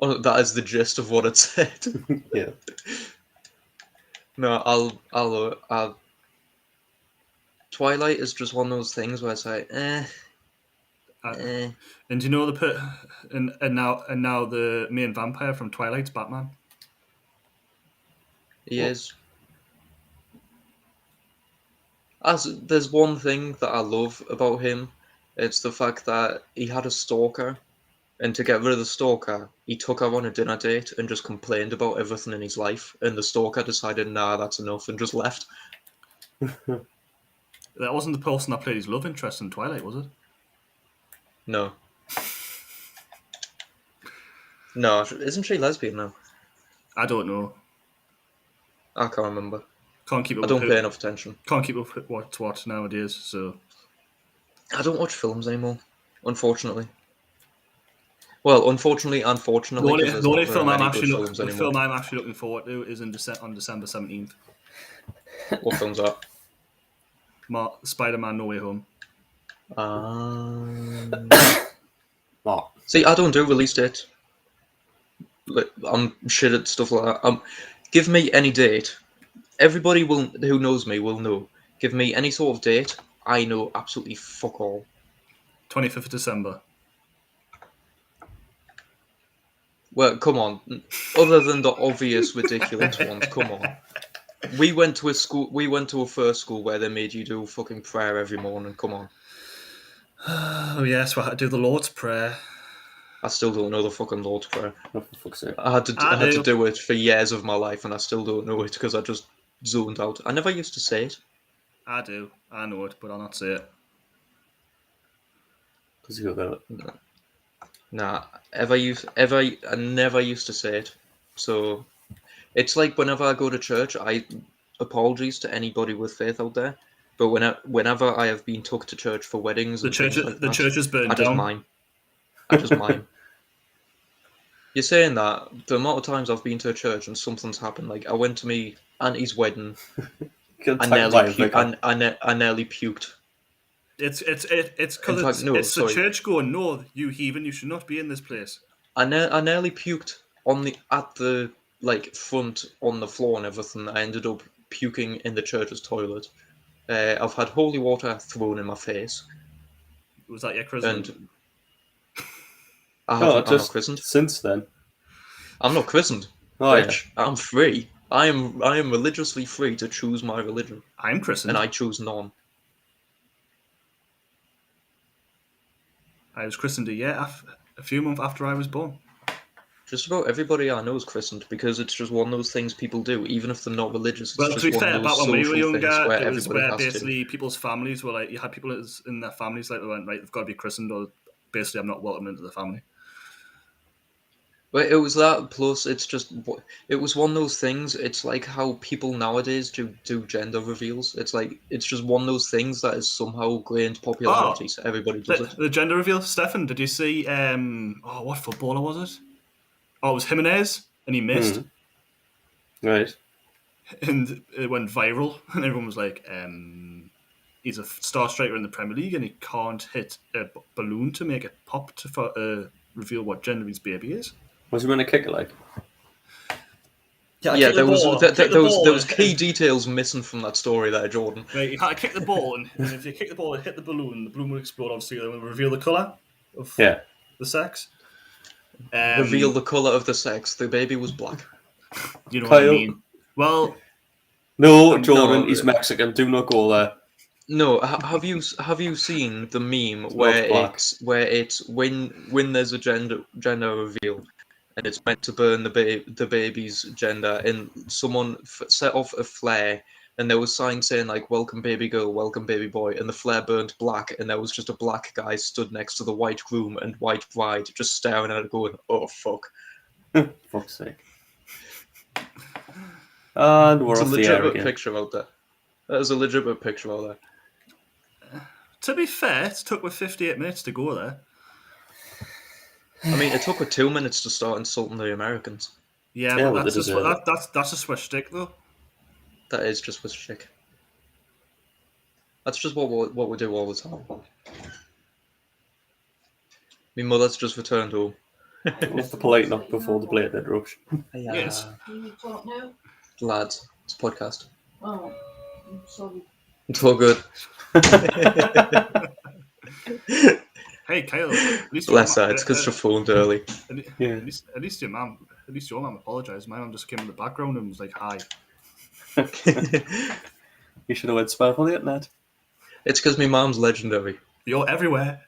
Oh, that is the gist of what it said. Yeah. No, I'll. Twilight is just one of those things where it's like, And do you know and now the main vampire from Twilight's Batman? He is. There's one thing that I love about him, it's the fact that he had a stalker, and to get rid of the stalker, he took her on a dinner date and just complained about everything in his life, and the stalker decided, nah, that's enough, and just left. That wasn't the person that played his love interest in Twilight, was it? No. No, isn't she lesbian now? I don't know. I can't remember. Can't keep up. I don't pay enough attention. Can't keep up with what's what nowadays, so... I don't watch films anymore, unfortunately. Well, unfortunately, unfortunately, the only film I'm actually looking forward to is on December 17th. What film's that? Spider-Man: No Way Home. What? See, I don't do release dates. Like, I'm shit at stuff like that. Give me any date. Everybody who knows me will know. Give me any sort of date. I know absolutely fuck all. 25th of December. Well, come on. Other than the obvious ridiculous ones, come on. We went to a first school where they made you do fucking prayer every morning. Come on. Oh yes, we had to do the Lord's Prayer. I still don't know the fucking Lord's Prayer. Oh, for fuck's sake. I had to do it for years of my life, and I still don't know it because I just zoned out. I never used to say it. I do. I know it, but I'll not say it. Because you got it. Nah, I never used to say it. So it's like whenever I go to church, apologies to anybody with faith out there, but whenever I have been took to church for weddings, The church is burned I just down. mime. I just mime. You're saying that the amount of times I've been to a church and something's happened. Like I went to me auntie's wedding, I nearly puked. It's because In fact, no, it's the sorry. church going, no, you heathen, you should not be in this place. I nearly puked at the front on the floor and everything. I ended up puking in the church's toilet. I've had holy water thrown in my face. Was that your christening? And I'm not christened. Since then. I'm not christened. Oh, bitch. Yeah. I'm free. I am religiously free to choose my religion. I'm christened. And I choose none. I was christened a few months after I was born. Just about everybody I know is christened because it's just one of those things people do, even if they're not religious. It's Well, just to be one fair, of back those when we were social things younger, where it was everybody where has to. basically people's families were like, you had people in their families like they went, right, they've got to be christened, or basically I'm not welcome into the family. But it was that, plus it was one of those things. It's like how people nowadays do gender reveals. It's like it's just one of those things that is somehow gained popularity, so everybody does it. The gender reveal. Stefan, did you see? What footballer was it? Oh, it was Jimenez, and he missed. Right. And it went viral, and everyone was like, he's a star striker in the Premier League, and he can't hit a balloon to make it pop to reveal what gender his baby is. Was he going to kick it like? Yeah, there was key details missing from that story there, Jordan. Right, you had to kick the ball, and if you kick the ball and hit the balloon would explode, obviously, and reveal the colour of the sex. Reveal the colour of the sex. The baby was black. You know what I mean? Well... No, Jordan, he's Mexican. Do not go there. No, have you seen the meme where it's when there's a gender reveal and it's meant to burn the baby's gender, and someone set off a flare and there was signs saying like "Welcome baby girl, welcome baby boy," and the flare burned black, and there was just a black guy stood next to the white groom and white bride just staring at it going, "Oh fuck." Fuck's sake. And we're It's off a the air legitimate again. picture out there. There's a legitimate picture out there. To be fair, it took with 58 minutes to go there. I mean, it took with 2 minutes to start insulting the Americans. Yeah, but that's a Swiss stick, though. That is just Swiss chick. That's just what we do all the time. My mother's just returned home. What's the polite knock before the blatant interruption? Yes. Can you talk now? Lads, it's a podcast. Oh, I'm sorry. It's all good. Hey, Kyle. At least Bless her, it's because she phoned early. At least your mum apologised. My mum just came in the background and was like, "Hi." You should have went spell for the internet. It's because my mom's legendary. You're everywhere.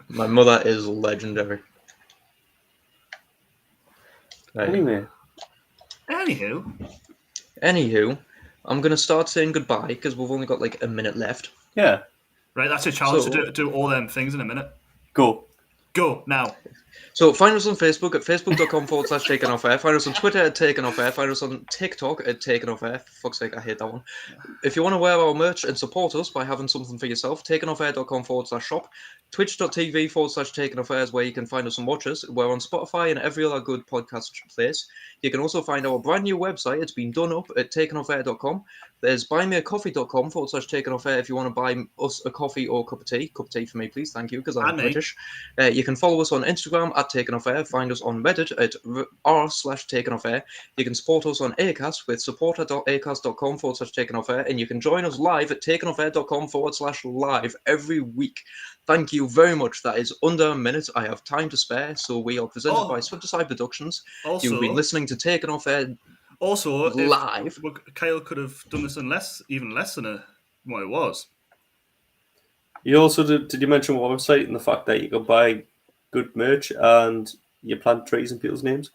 My mother is legendary. Right. Anywho, I'm going to start saying goodbye because we've only got like a minute left. Yeah. Right, that's a challenge to do all them things in a minute. Go now. So find us on Facebook at facebook.com/TakenOffAir. Find us on Twitter at TakenOffAir. Find us on TikTok at TakenOffAir. For fuck's sake, I hate that one. If you want to wear our merch and support us by having something for yourself, takenoffair.com/shop. Twitch.tv/TakenOffAir is where you can find us and watch us. We're on Spotify and every other good podcast place. You can also find our brand new website. It's been done up at takenoffair.com. There's buymeacoffee.com/TakenOffAir if you want to buy us a coffee or a cup of tea. Cup of tea for me, please. Thank you, because I'm And me. British. You can follow us on Instagram at TakenOffAir. Find us on Reddit at r/TakenOffAir. You can support us on Acast with support.acast.com/TakenOffAir. And you can join us live at takenoffair.com/live every week. Thank you very much. That is under a minute. I have time to spare, so we are presented by Swifterside Productions. You've been listening to Taken Off Air live. Kyle could have done this in even less than what it was. You also did you mention what website and the fact that you can buy good merch and you plant trees in people's names?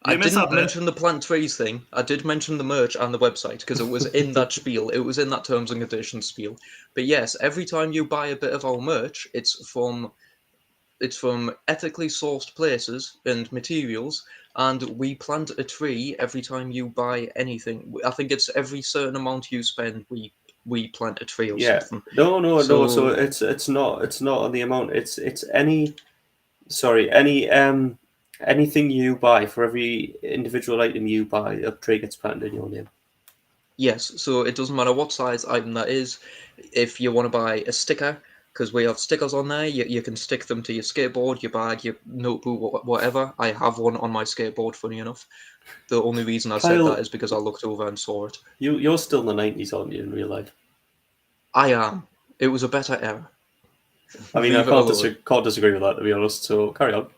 I didn't mention the plant trees thing. I did mention the merch and the website because it was in that spiel. It was in that terms and conditions spiel. But yes, every time you buy a bit of our merch, it's from ethically sourced places and materials, and we plant a tree every time you buy anything. I think it's every certain amount you spend, we plant a tree or something. No. So it's not on the amount. It's anything you buy, for every individual item you buy, a tree gets planted in your name. Yes, so it doesn't matter what size item that is. If you want to buy a sticker, because we have stickers on there, you can stick them to your skateboard, your bag, your notebook, whatever. I have one on my skateboard, funny enough. The only reason I said that is because I looked over and saw it. You're still in the 90s, aren't you, in real life? I am. It was a better era. I mean, I can't disagree with that, to be honest, so carry on.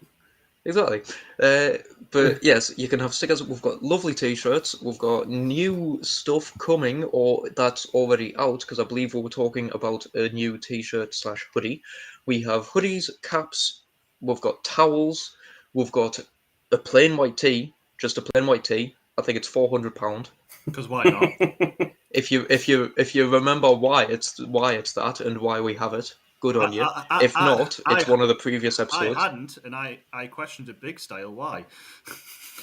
Exactly. But yes, you can have stickers. We've got lovely t-shirts. We've got new stuff coming, or that's already out, because I believe we were talking about a new t-shirt/hoodie. We have hoodies, caps. We've got towels. We've got a plain white tee, just a plain white tee. I think it's £400. Because why not? If you remember why it's that and why we have it, good on you. If not, it's one of the previous episodes. I hadn't, and I questioned it big style. Why?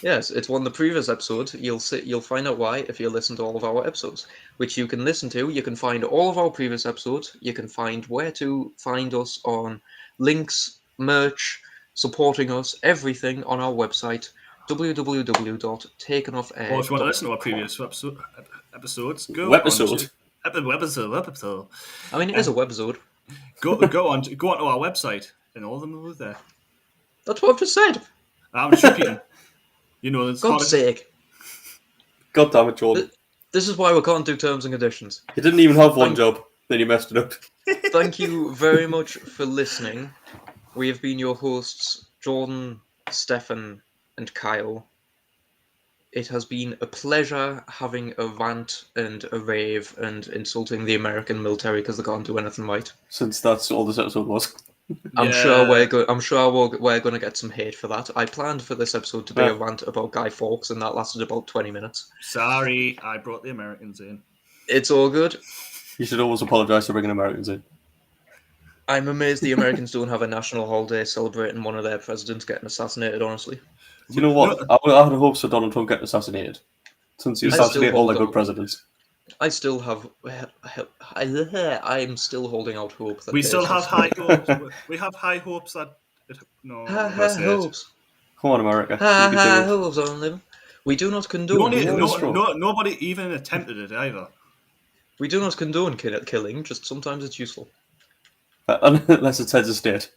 Yes, it's one of the previous episodes. You'll find out why if you listen to all of our episodes, which you can listen to. You can find all of our previous episodes. You can find where to find us on links, merch, supporting us, everything on our website, www.takenoffair.com. Or if you want to listen to our previous episodes, go Webisode. Webisode. I mean, it is a webisode. Go onto our website, and all of them are there. That's what I've just said. I'm just repeating. You know, it's God's sake. God damn it, Jordan. This is why we can't do terms and conditions. You didn't even have one job, then you messed it up. Thank you very much for listening. We have been your hosts, Jordan, Stefan, and Kyle. It has been a pleasure having a rant and a rave and insulting the American military because they can't do anything right. Since that's all this episode was. I'm sure we're going to get some hate for that. I planned for this episode to be a rant about Guy Fawkes, and that lasted about 20 minutes. Sorry, I brought the Americans in. It's all good. You should always apologise for bringing Americans in. I'm amazed the Americans don't have a national holiday celebrating one of their presidents getting assassinated, honestly. You know what? I had hopes for Donald Trump getting assassinated. Since you assassinate all the good presidents. I still have... I'm still holding out hope. That we still have high hopes. We have high hopes that... High hopes. Come on, America. High hopes on them. We do not condone... Nobody even attempted it either. We do not condone killing, just sometimes it's useful. Unless it's heads of state.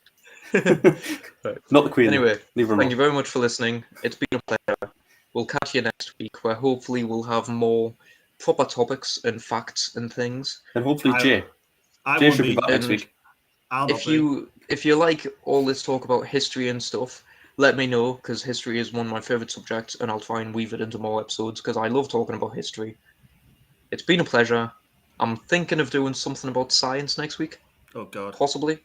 Right. Not the Queen. Anyway, thank you very much for listening. It's been a pleasure. We'll catch you next week, where hopefully we'll have more proper topics and facts and things. And hopefully Jay should be back next week. If you like all this talk about history and stuff, let me know, because history is one of my favourite subjects, and I'll try and weave it into more episodes, because I love talking about history. It's been a pleasure. I'm thinking of doing something about science next week. Oh, God. Possibly.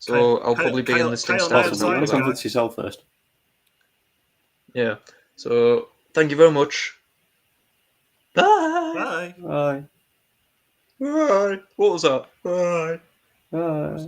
So I'll probably be in this thing. Possibly. Convince yourself first. Yeah. So thank you very much. Bye. Bye. Bye. Bye. What was that? Bye. Bye.